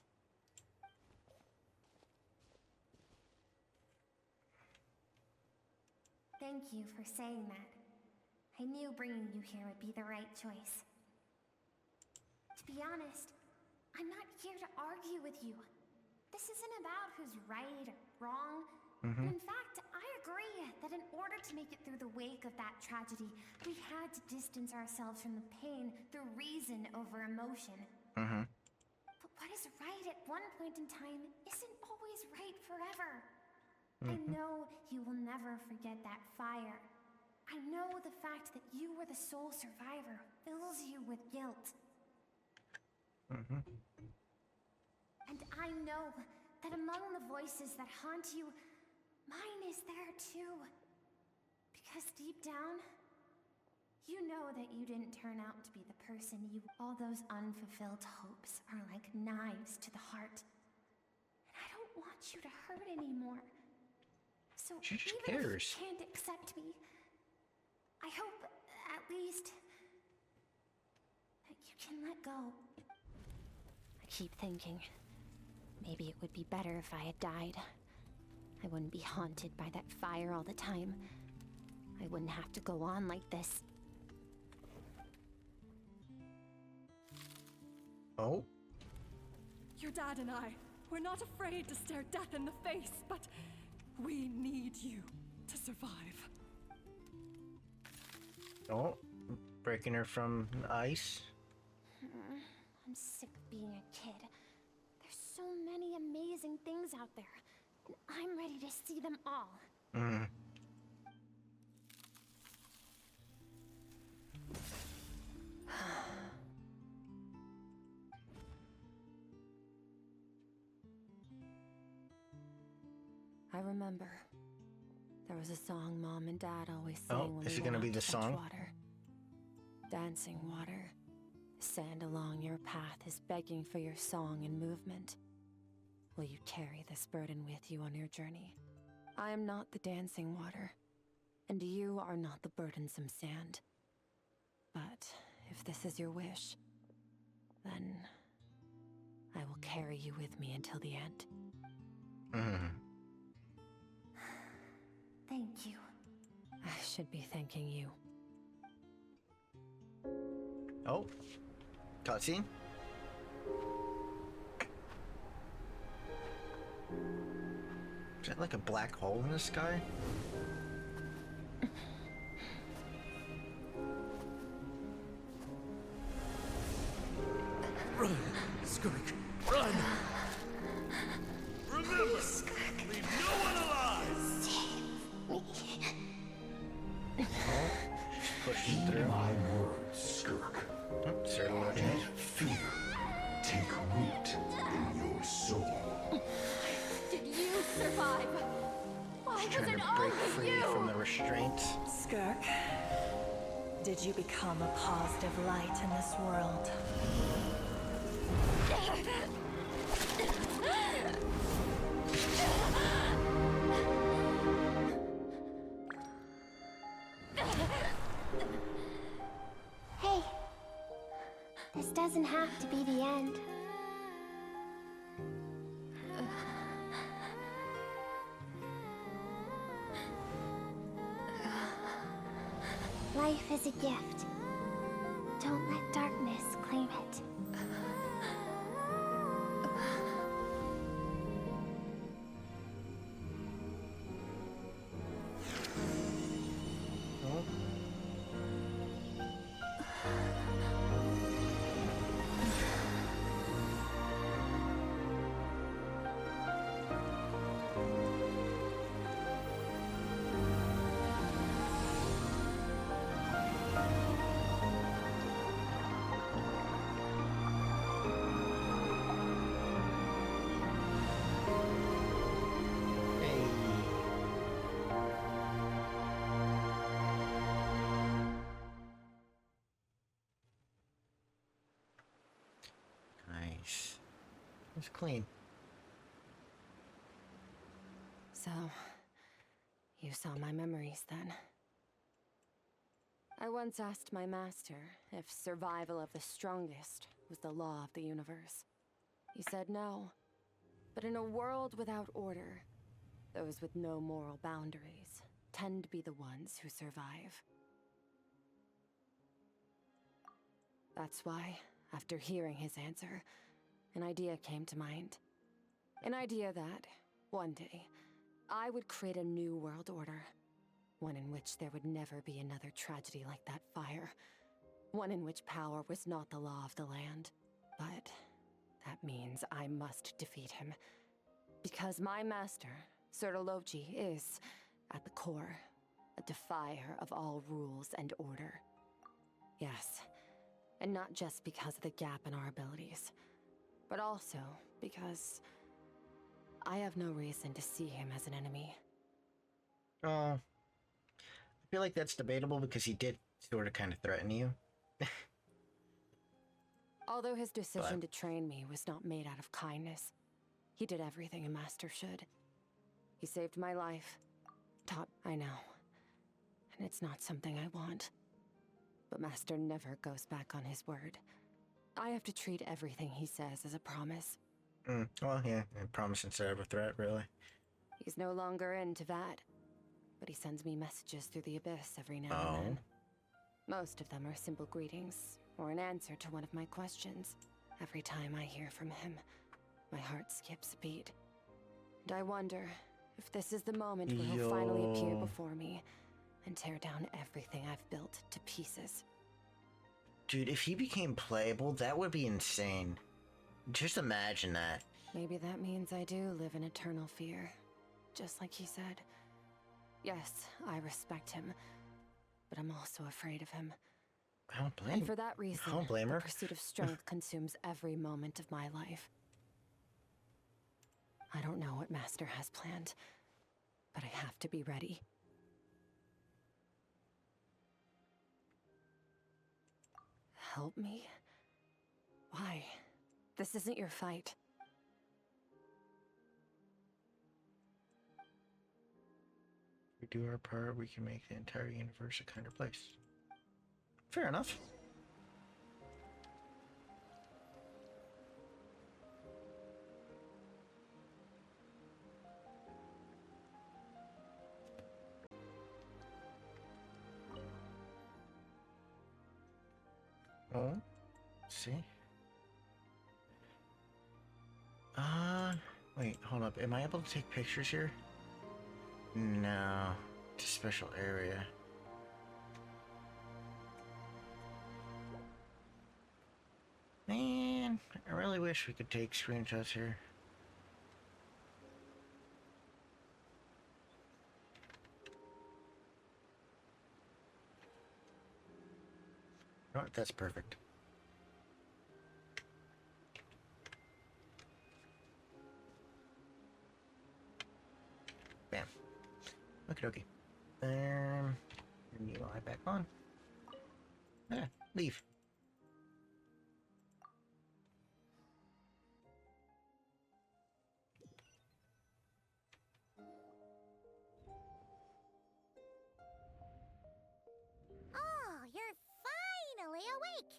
Thank you for saying that. I knew bringing you here would be the right choice. To be honest, I'm not here to argue with you. This isn't about who's right or wrong. In fact, I agree that in order to make it through the wake of that tragedy, we had to distance ourselves from the pain through reason over emotion. But what is right at one point in time isn't always right forever. I know you will never forget that fire. I know the fact that you were the sole survivor fills you with guilt. And I know that among the voices that haunt you, mine is there too. Because deep down, you know that you didn't turn out to be the person you... All those unfulfilled hopes are like knives to the heart. And I don't want you to hurt anymore. So She just even cares. if you can't accept me, I hope, at least, that you can let go. I keep thinking, maybe it would be better if I had died. I wouldn't be haunted by that fire all the time. I wouldn't have to go on like this. Oh? Your dad and I, we're not afraid to stare death in the face, but we need you to survive. Oh, breaking her from the ice. I'm sick of being a kid. There's so many amazing things out there, and I'm ready to see them all. I remember. There was a song Mom and Dad always sang when is we it gonna went be out the to fetch song? water. Dancing water. The sand along your path is begging for your song and movement. Will you carry this burden with you on your journey? I am not the dancing water, and you are not the burdensome sand. But if this is your wish, then I will carry you with me until the end. Thank you. I should be thanking you. Oh, cutscene. Is that like a black hole in the sky? Run, Skirk, run! Remember, leave no one alive! Pushing Heed through. my words, Skirk. Let fear take root in your soul. Did you survive? Why was Trying it to break always free you? from the restraints. Skirk, did you become a positive light in this world? Hey, this doesn't have to be the end. Life is a gift. Don't let darkness claim it. It's clean. So, you saw my memories then. I once asked my master if survival of the strongest was the law of the universe. He said no. But in a world without order, those with no moral boundaries tend to be the ones who survive. That's why, after hearing his answer, an idea came to mind. An idea that, one day, I would create a new world order. One in which there would never be another tragedy like that fire. One in which power was not the law of the land. But that means I must defeat him. Because my master, Sirologi, is, at the core, a defier of all rules and order. Yes, and not just because of the gap in our abilities, but also because I have no reason to see him as an enemy. Oh. I feel like that's debatable because he did sort of kind of threaten you. Although his decision to train me was not made out of kindness, he did everything a master should. He saved my life. I know. And it's not something I want. But Master never goes back on his word. I have to treat everything he says as a promise. Well, yeah, a promise instead of a threat, really. He's no longer into that. But he sends me messages through the Abyss every now and then. Most of them are simple greetings, or an answer to one of my questions. Every time I hear from him, my heart skips a beat. And I wonder if this is the moment where he'll finally appear before me and tear down everything I've built to pieces. Dude, if he became playable, that would be insane. Just imagine that. Maybe that means I do live in eternal fear, just like he said. Yes, I respect him, but I'm also afraid of him. I don't blame. And for that reason, I don't blame her. the pursuit of strength consumes every moment of my life. I don't know what Master has planned, but I have to be ready. Help me? Why? This isn't your fight. We do our part, we can make the entire universe a kinder place. Fair enough. Oh, see. Wait, hold up. Am I able to take pictures here? No, it's a special area. Man, I really wish we could take screenshots here. Oh, that's perfect. Bam. Okie dokie. New eye back on. Leave. Oh, you're finally awake!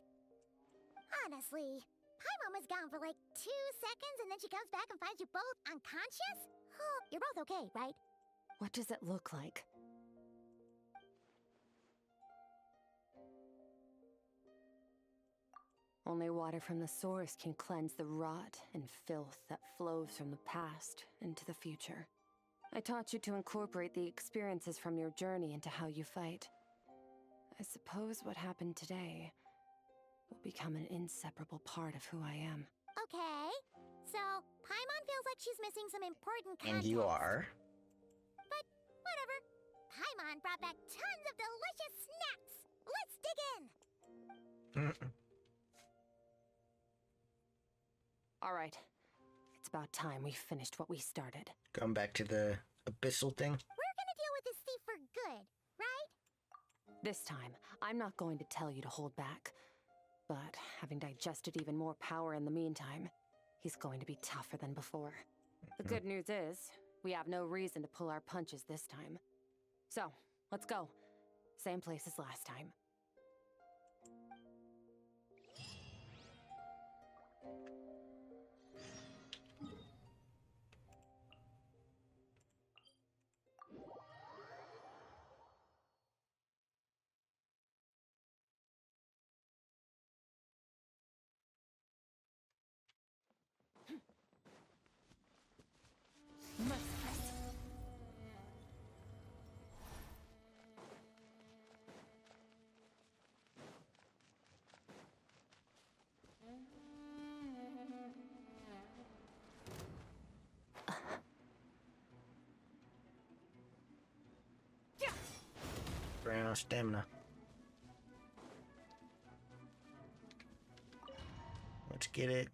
Honestly, Paimon was gone for like 2 seconds and then she comes back and finds you both unconscious? Oh, you're both okay, right? What does it look like? Only water from the source can cleanse the rot and filth that flows from the past into the future. I taught you to incorporate the experiences from your journey into how you fight. I suppose what happened today will become an inseparable part of who I am. Okay, so Paimon feels like she's missing some important context. And you are. But whatever. Paimon brought back tons of delicious snacks. Let's dig in. All right. It's about time we finished what we started. Going back to the abyssal thing. We're gonna deal with this thief for good, right? This time, I'm not going to tell you to hold back. But having digested even more power in the meantime, he's going to be tougher than before. The good news is, we have no reason to pull our punches this time. So, let's go. Same place as last time. Brown stamina. Let's get it.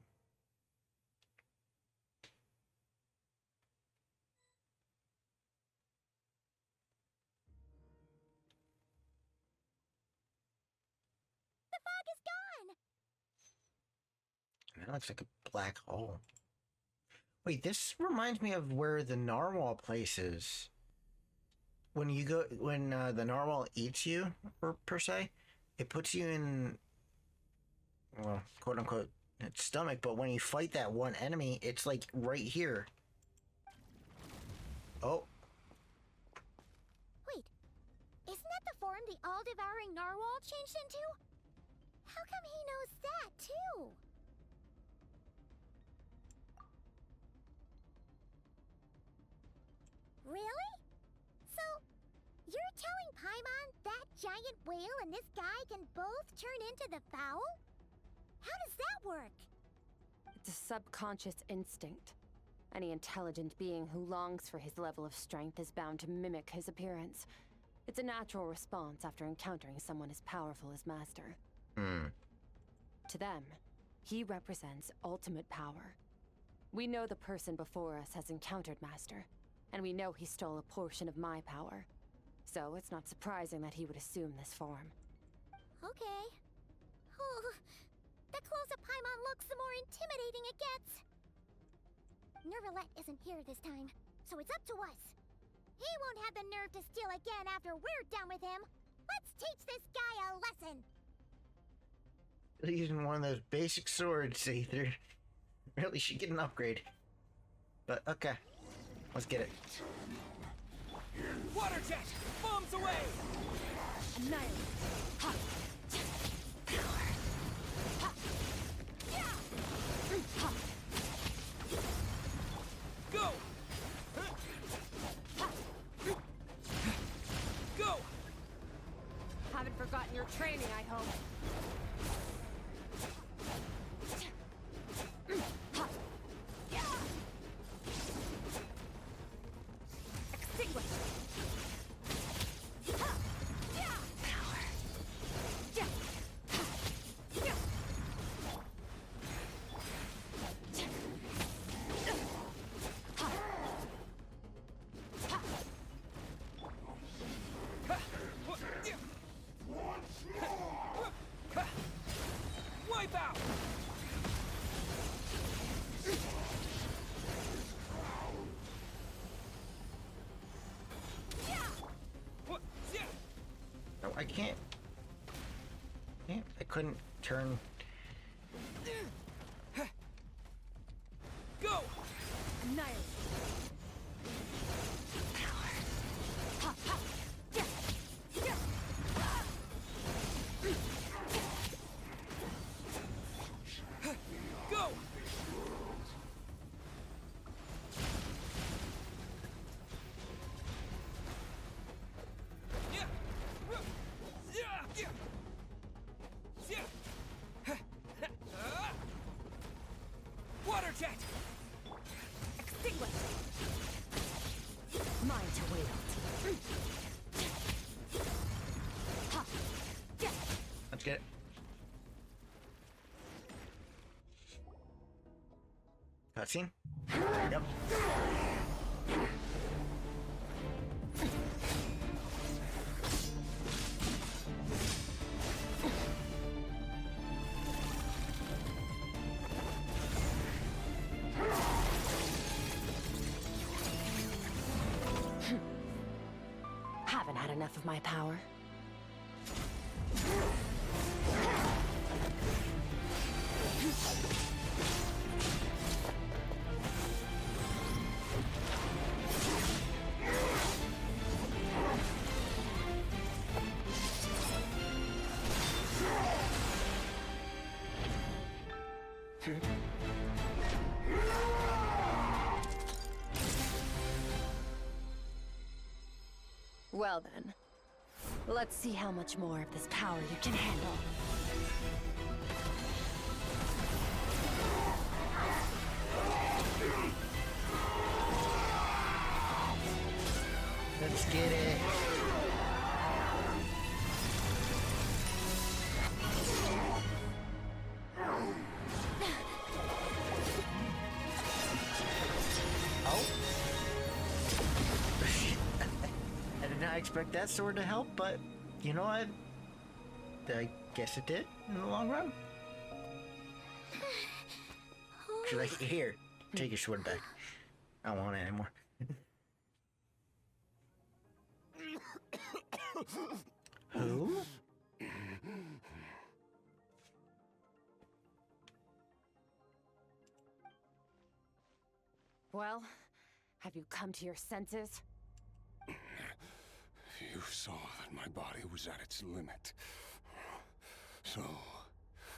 The fog is gone! That looks like a black hole. Wait, this reminds me of where the narwhal place is. When you go, when the narwhal eats you, per se, it puts you in, well, quote unquote, its stomach. But when you fight that one enemy, it's like right here. Oh. Wait, isn't that the form the all-devouring narwhal changed into? How come he knows that, too? Really? So, you're telling Paimon that giant whale and this guy can both turn into the fowl? How does that work? It's a subconscious instinct. Any intelligent being who longs for his level of strength is bound to mimic his appearance. It's a natural response after encountering someone as powerful as Master. To them, he represents ultimate power. We know the person before us has encountered Master, and we know he stole a portion of my power. So it's not surprising that he would assume this form. Okay. Oh, the closer Paimon looks, the more intimidating it gets. Nervalette isn't here this time, so it's up to us. He won't have the nerve to steal again after we're done with him. Let's teach this guy a lesson. Using one of those basic swords, Aether. Really should get an upgrade. But okay, let's get it. Water jet! Bombs away! Annihilate! Ha! Ha! Yeah! Ha! Go! Go! Haven't forgotten your training, I hope. Extinguish! Wipe out! No, I can't. I couldn't turn. Go! Annihilate! Ha! Ha! Yeah! Yeah! Go! Yeah! Yeah! Yeah! Water jet! Extinguish! Mine to wield. Ha! Yeah! Let's get it. Cutscene? Yep. Haven't had enough of my power. Well then, let's see how much more of this power you can handle. Let's get it. I did not expect that sword to help, but you know what? I guess it did in the long run. She's like, here, take your sword back. I don't want it anymore. Who? Well, have you come to your senses? You saw that my body was at its limit. So,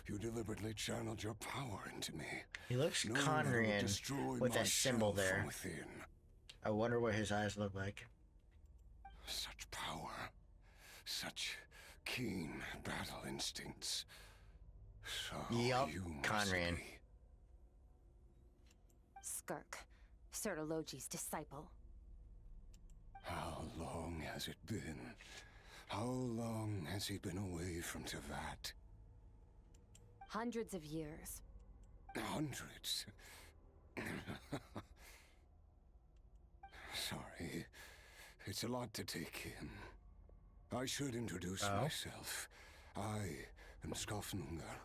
you deliberately channeled your power into me. He looks Conrian with a symbol there. I wonder what his eyes look like. Such power. Such keen battle instincts. So yup, you Conrian. Skirk, Sertologi's disciple. How long has it been? How long has he been away from Tevat? Hundreds of years. Hundreds? Sorry. It's a lot to take in. I should introduce myself. I am Skofnungar,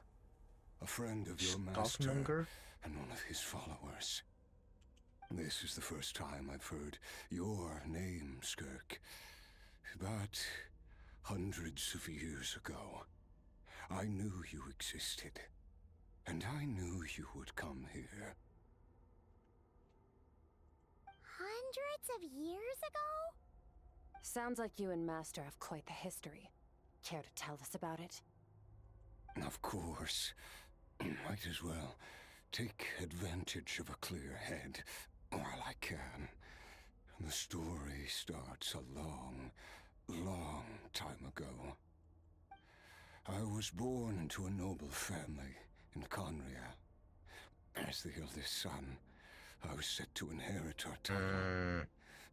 a friend of your master and one of his followers. This is the first time I've heard your name, Skirk. But hundreds of years ago, I knew you existed. And I knew you would come here. Hundreds of years ago? Sounds like you and Master have quite the history. Care to tell us about it? Of course. Might as well take advantage of a clear head while I can. The story starts a long, long time ago. I was born into a noble family in Conria. As the eldest son, I was set to inherit our title.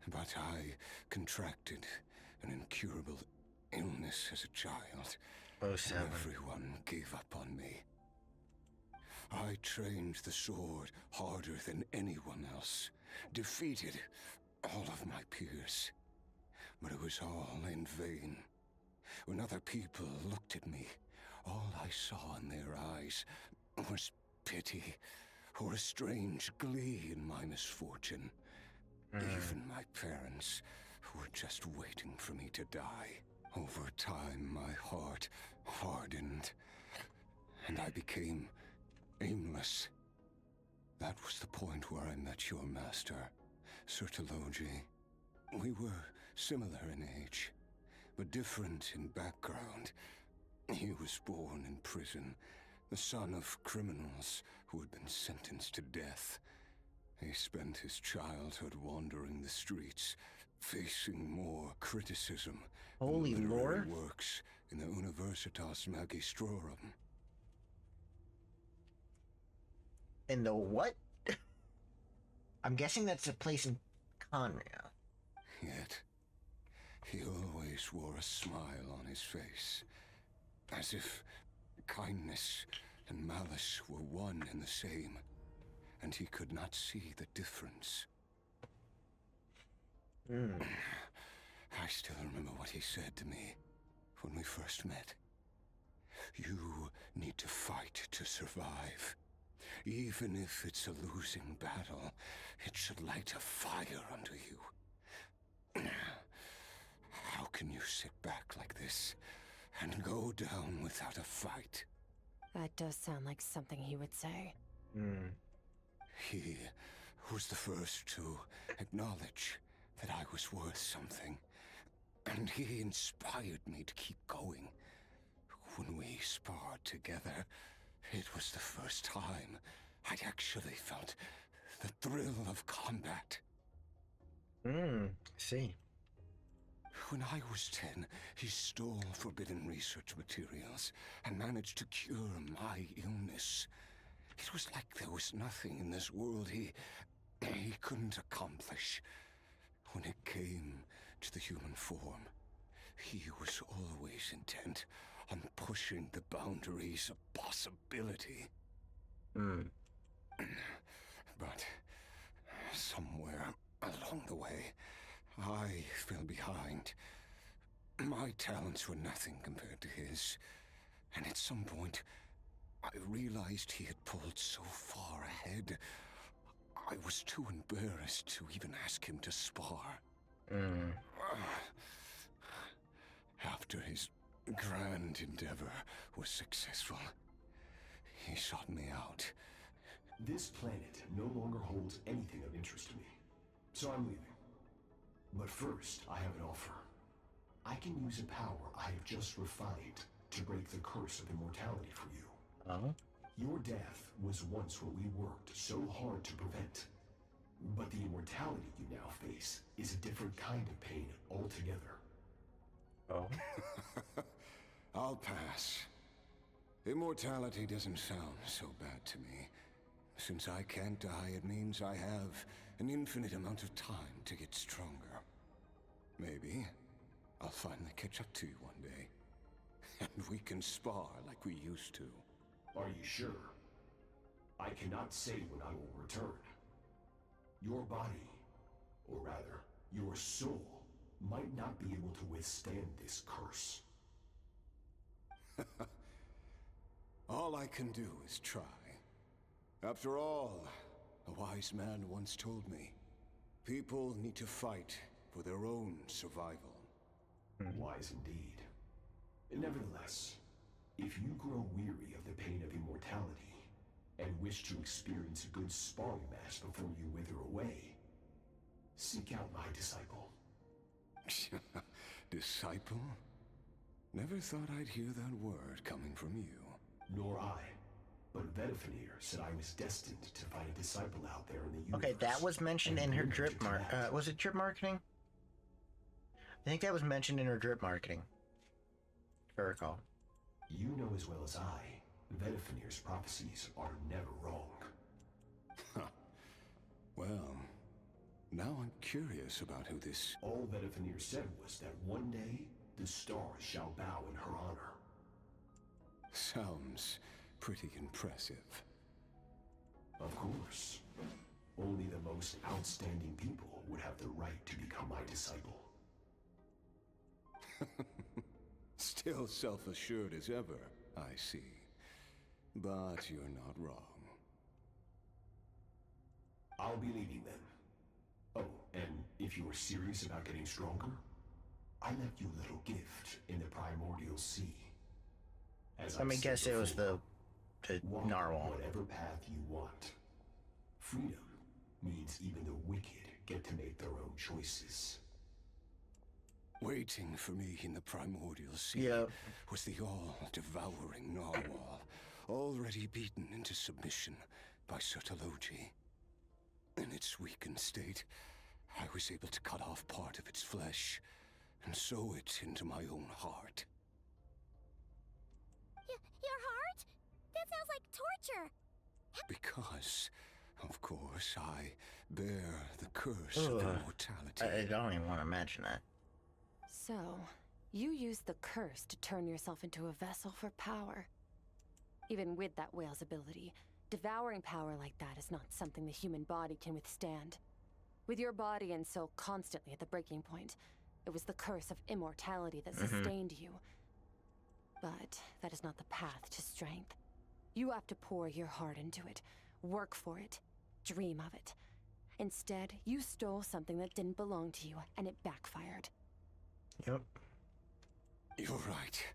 But I contracted an incurable illness as a child. Everyone gave up on me. I trained the sword harder than anyone else, defeated all of my peers. But it was all in vain. When other people looked at me, all I saw in their eyes was pity or a strange glee in my misfortune. Even my parents were just waiting for me to die. Over time, my heart hardened, and I became aimless. That was the point where I met your master, Sertologi. We were similar in age, but different in background. He was born in prison, the son of criminals who had been sentenced to death. He spent his childhood wandering the streets, facing more criticism than literary works in the Universitas Magistrorum. In the what? I'm guessing that's a place in Conria. Yet, he always wore a smile on his face, as if kindness and malice were one and the same, and he could not see the difference. I still remember what he said to me when we first met. You need to fight to survive. Even if it's a losing battle, it should light a fire under you. How can you sit back like this and go down without a fight? That does sound like something he would say. He was the first to acknowledge that I was worth something, and he inspired me to keep going. When we sparred together, it was the first time I'd actually felt the thrill of combat. See. When I was 10, he stole forbidden research materials and managed to cure my illness. It was like there was nothing in this world he couldn't accomplish. When it came to the human form, he was always intent on pushing the boundaries of possibility. But somewhere along the way, I fell behind. My talents were nothing compared to his, and at some point, I realized he had pulled so far ahead, I was too embarrassed to even ask him to spar. After his grand endeavor was successful, he sought me out. This planet no longer holds anything of interest to me, so I'm leaving. But first, I have an offer. I can use a power I have just refined to break the curse of immortality for you. Your death was once what we worked so hard to prevent. But the immortality you now face is a different kind of pain altogether. I'll pass. Immortality doesn't sound so bad to me. Since I can't die, it means I have an infinite amount of time to get stronger. Maybe I'll finally catch up to you one day. And we can spar like we used to. Are you sure? I cannot say when I will return. Your body, or rather, your soul, might not be able to withstand this curse. All I can do is try. After all, a wise man once told me, people need to fight for their own survival. Wise indeed. Nevertheless, if you grow weary of the pain of immortality, and wish to experience a good sparring match before you wither away, seek out my disciple. Disciple? Never thought I'd hear that word coming from you. Nor I. But Betwixt said I was destined to find a disciple out there in the universe. Okay, that was mentioned in her drip was it drip marketing? I think that was mentioned in her drip marketing. If I recall. You know as well as I, Betwixt's prophecies are never wrong. Well, now I'm curious about who this... All Betwixt said was that one day, the stars shall bow in her honor. Sounds pretty impressive. Of course. Only the most outstanding people would have the right to become my disciple. Still self-assured as ever, I see. But you're not wrong. I'll be leaving then. Oh, and if you are serious about getting stronger, I left you a little gift in the primordial sea. Let me guess it was the narwhal. Whatever path you want. Freedom means even the wicked get to make their own choices. Waiting for me in the primordial sea was the all-devouring narwhal, already beaten into submission by Sertologi. In its weakened state, I was able to cut off part of its flesh and sew it into my own heart. Your heart? That sounds like torture. Because, of course, I bear the curse of immortality. I don't even want to imagine that. So, you used the curse to turn yourself into a vessel for power. Even with that whale's ability, devouring power like that is not something the human body can withstand. With your body and soul constantly at the breaking point, it was the curse of immortality that sustained you. But that is not the path to strength. You have to pour your heart into it, work for it, dream of it. Instead, you stole something that didn't belong to you, and it backfired. Yep. You're right.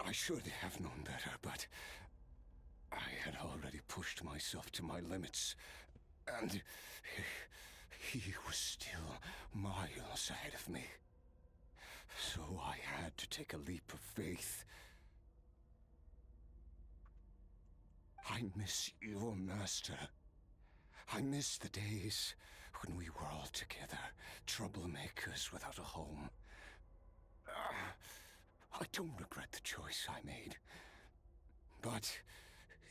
I should have known better, but I had already pushed myself to my limits, and he was still miles ahead of me. So I had to take a leap of faith. I miss your master. I miss the days when we were all together, troublemakers without a home. I don't regret the choice I made. But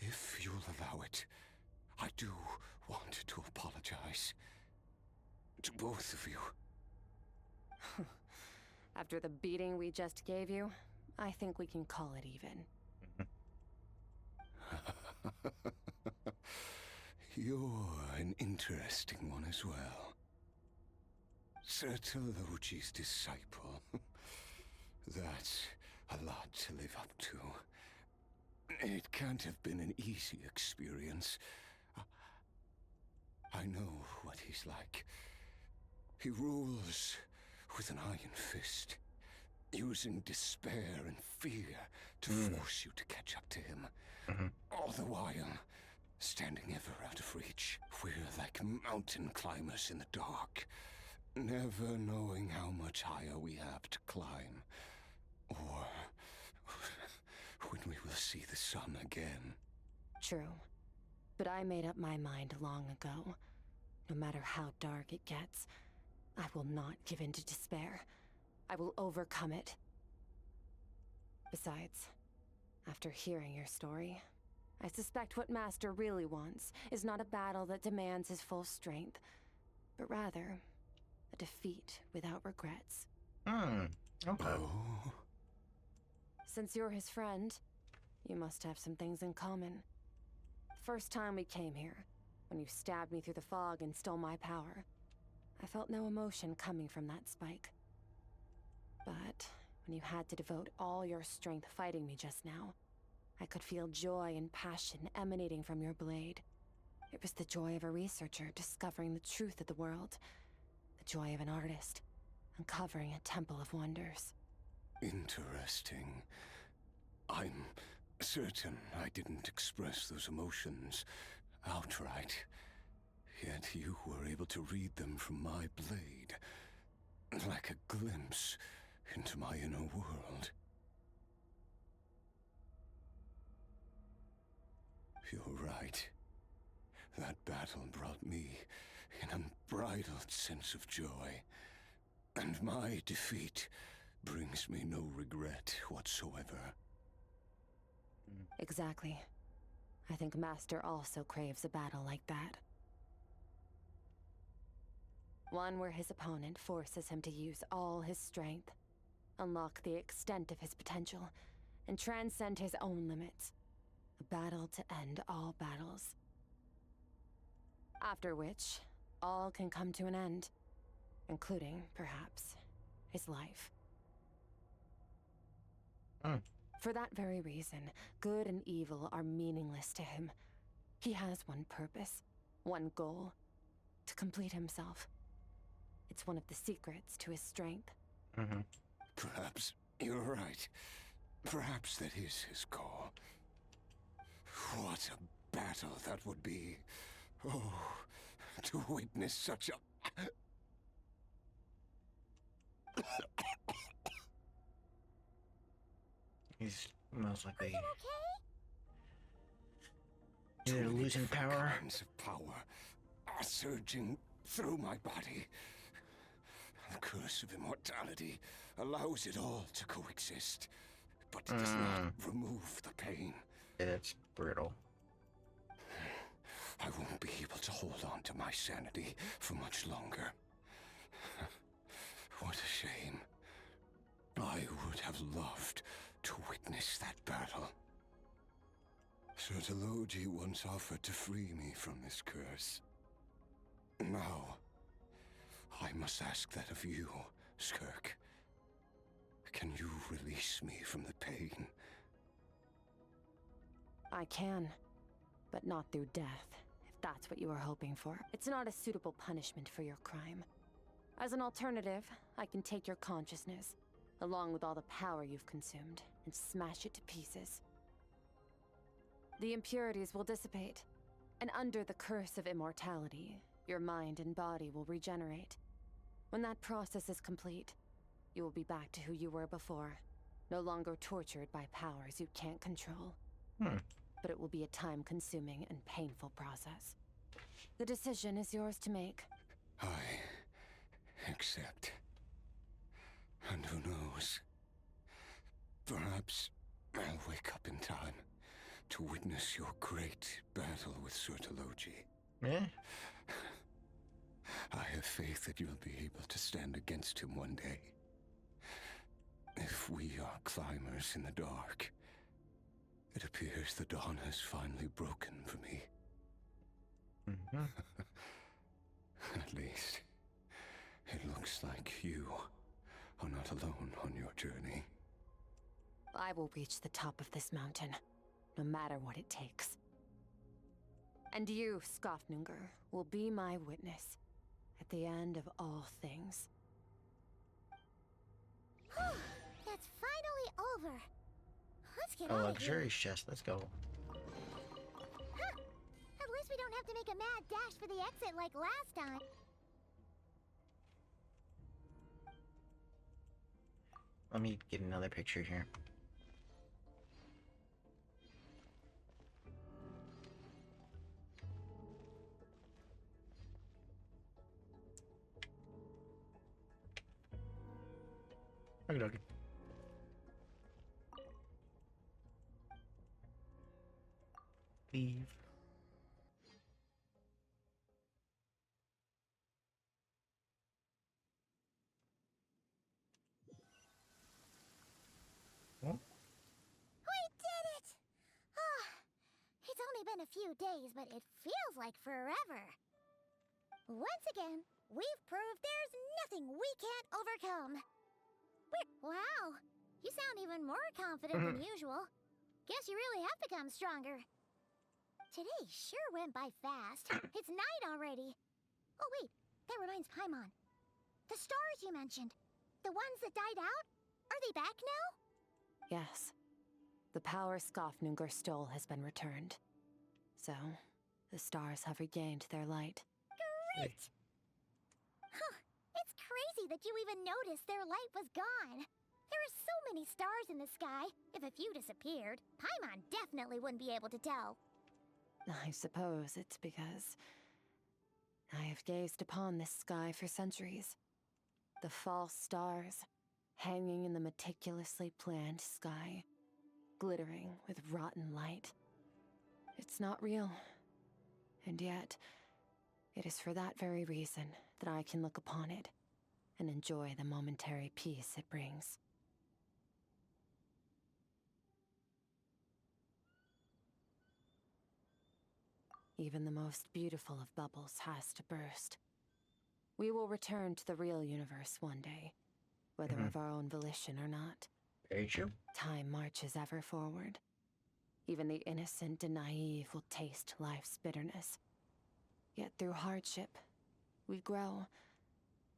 if you'll allow it, I do want to apologize. To both of you. After the beating we just gave you, I think we can call it even. You're an interesting one as well. Sertologi's disciple. That's a lot to live up to. It can't have been an easy experience. I know what he's like. He rules with an iron fist, using despair and fear to force you to catch up to him. All the while, standing ever out of reach. We're like mountain climbers in the dark, never knowing how much higher we have to climb, or when we will see the sun again. True. But I made up my mind long ago. No matter how dark it gets, I will not give in to despair. I will overcome it. Besides, after hearing your story, I suspect what Master really wants is not a battle that demands his full strength, but rather a defeat without regrets. Okay. Oh. Since you're his friend, you must have some things in common. The first time we came here, when you stabbed me through the fog and stole my power, I felt no emotion coming from that spike. But when you had to devote all your strength fighting me just now, I could feel joy and passion emanating from your blade. It was the joy of a researcher discovering the truth of the world, the joy of an artist uncovering a temple of wonders. Interesting. I'm certain I didn't express those emotions outright, yet you were able to read them from my blade, like a glimpse into my inner world. You're right. That battle brought me an unbridled sense of joy, and my defeat brings me no regret whatsoever. Exactly. I think Master also craves a battle like that. One where his opponent forces him to use all his strength, unlock the extent of his potential, and transcend his own limits. A battle to end all battles. After which, all can come to an end, including, perhaps, his life. For that very reason, good and evil are meaningless to him. He has one purpose, one goal: to complete himself. It's one of the secrets to his strength. Perhaps you're right. Perhaps that is his goal. What a battle that would be. Oh, to witness such a... He's most likely Too either many losing different power. kinds of power are surging through my body. The curse of immortality allows it all to coexist, but it does not remove the pain. It's brutal. I won't be able to hold on to my sanity for much longer. What a shame. I would have loved to witness that battle. Sertologi once offered to free me from this curse. Now, I must ask that of you, Skirk. Can you release me from the pain? I can, but not through death, if that's what you were hoping for. It's not a suitable punishment for your crime. As an alternative, I can take your consciousness, along with all the power you've consumed, and smash it to pieces. The impurities will dissipate, and under the curse of immortality, your mind and body will regenerate. When that process is complete, you will be back to who you were before, no longer tortured by powers you can't control. But it will be a time-consuming and painful process. The decision is yours to make. I accept. And who knows? Perhaps I'll wake up in time to witness your great battle with Surtology. Yeah? I have faith that you'll be able to stand against him one day. If we are climbers in the dark, it appears the dawn has finally broken for me. At least, it looks like you are not alone on your journey. I will reach the top of this mountain, no matter what it takes. And you, Skofnunger, will be my witness at the end of all things. That's finally over. Let's get A out of here. luxurious chest, let's go. Huh. At least we don't have to make a mad dash for the exit like last time. Let me get another picture here. Okay. Leave. We did it! Ah, it's only been a few days, but it feels like forever. Once again, we've proved there's nothing we can't overcome. Wow, you sound even more confident than usual. Guess you really have become stronger. Today sure went by fast. It's night already. Oh wait, that reminds Paimon. The stars you mentioned, the ones that died out, are they back now? Yes. The power Skofnunger stole has been returned. So, the stars have regained their light. Great! Huh, it's crazy that you even noticed their light was gone. There are so many stars in the sky. If a few disappeared, Paimon definitely wouldn't be able to tell. I suppose it's because I have gazed upon this sky for centuries. The false stars, hanging in the meticulously planned sky, glittering with rotten light. It's not real. And yet, it is for that very reason that I can look upon it and enjoy the momentary peace it brings. Even the most beautiful of bubbles has to burst. We will return to the real universe one day, whether of our own volition or not. Very true. Time marches ever forward. Even the innocent and naive will taste life's bitterness. Yet through hardship, we grow,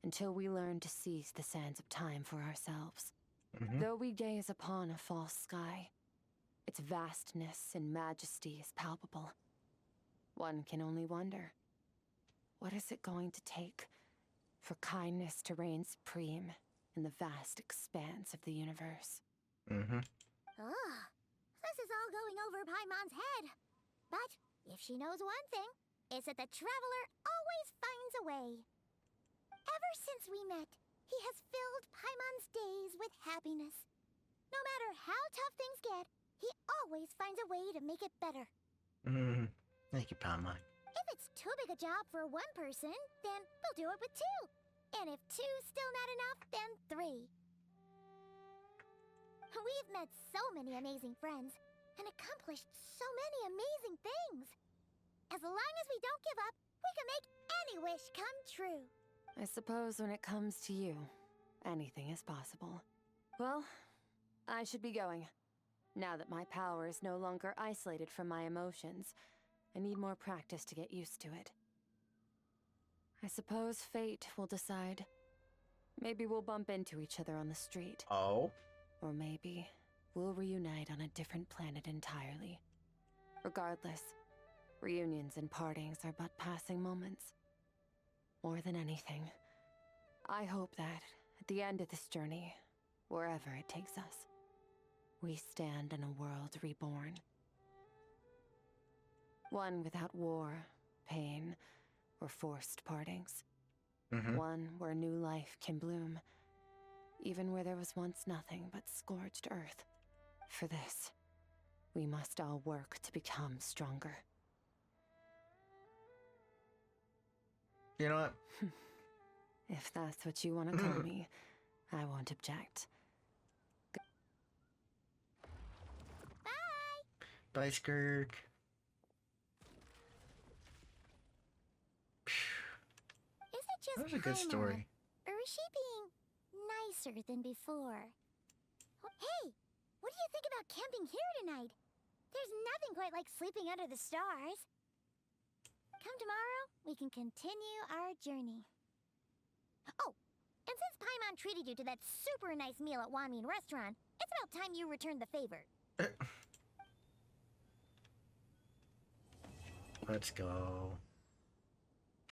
until we learn to seize the sands of time for ourselves. Though we gaze upon a false sky, its vastness and majesty is palpable. One can only wonder, what is it going to take for kindness to reign supreme in the vast expanse of the universe? Ugh, this is all going over Paimon's head. But if she knows one thing, it's that the Traveler always finds a way. Ever since we met, he has filled Paimon's days with happiness. No matter how tough things get, he always finds a way to make it better. Thank you, Paimon. If it's too big a job for one person, then we'll do it with two. And if two's still not enough, then three. We've met so many amazing friends and accomplished so many amazing things. As long as we don't give up, we can make any wish come true. I suppose when it comes to you, anything is possible. Well, I should be going. Now that my power is no longer isolated from my emotions, I need more practice to get used to it. I suppose fate will decide Maybe we'll bump into each other on the street. Oh? Or maybe we'll reunite on a different planet entirely. Regardless, reunions and partings are but passing moments. More than anything, I hope that at the end of this journey, wherever it takes us, we stand in a world reborn. One without war, pain, or forced partings. One where new life can bloom, even where there was once nothing but scorched earth. For this, we must all work to become stronger. You know what? If that's what you want to call me, I won't object. Bye, Skirk. Is it just That was a good Paimon, story. or is she being nicer than before? Oh, hey, what do you think about camping here tonight? There's nothing quite like sleeping under the stars. Come tomorrow, we can continue our journey. Oh, and since Paimon treated you to that super nice meal at Wanmin Restaurant, it's about time you returned the favor. Let's go.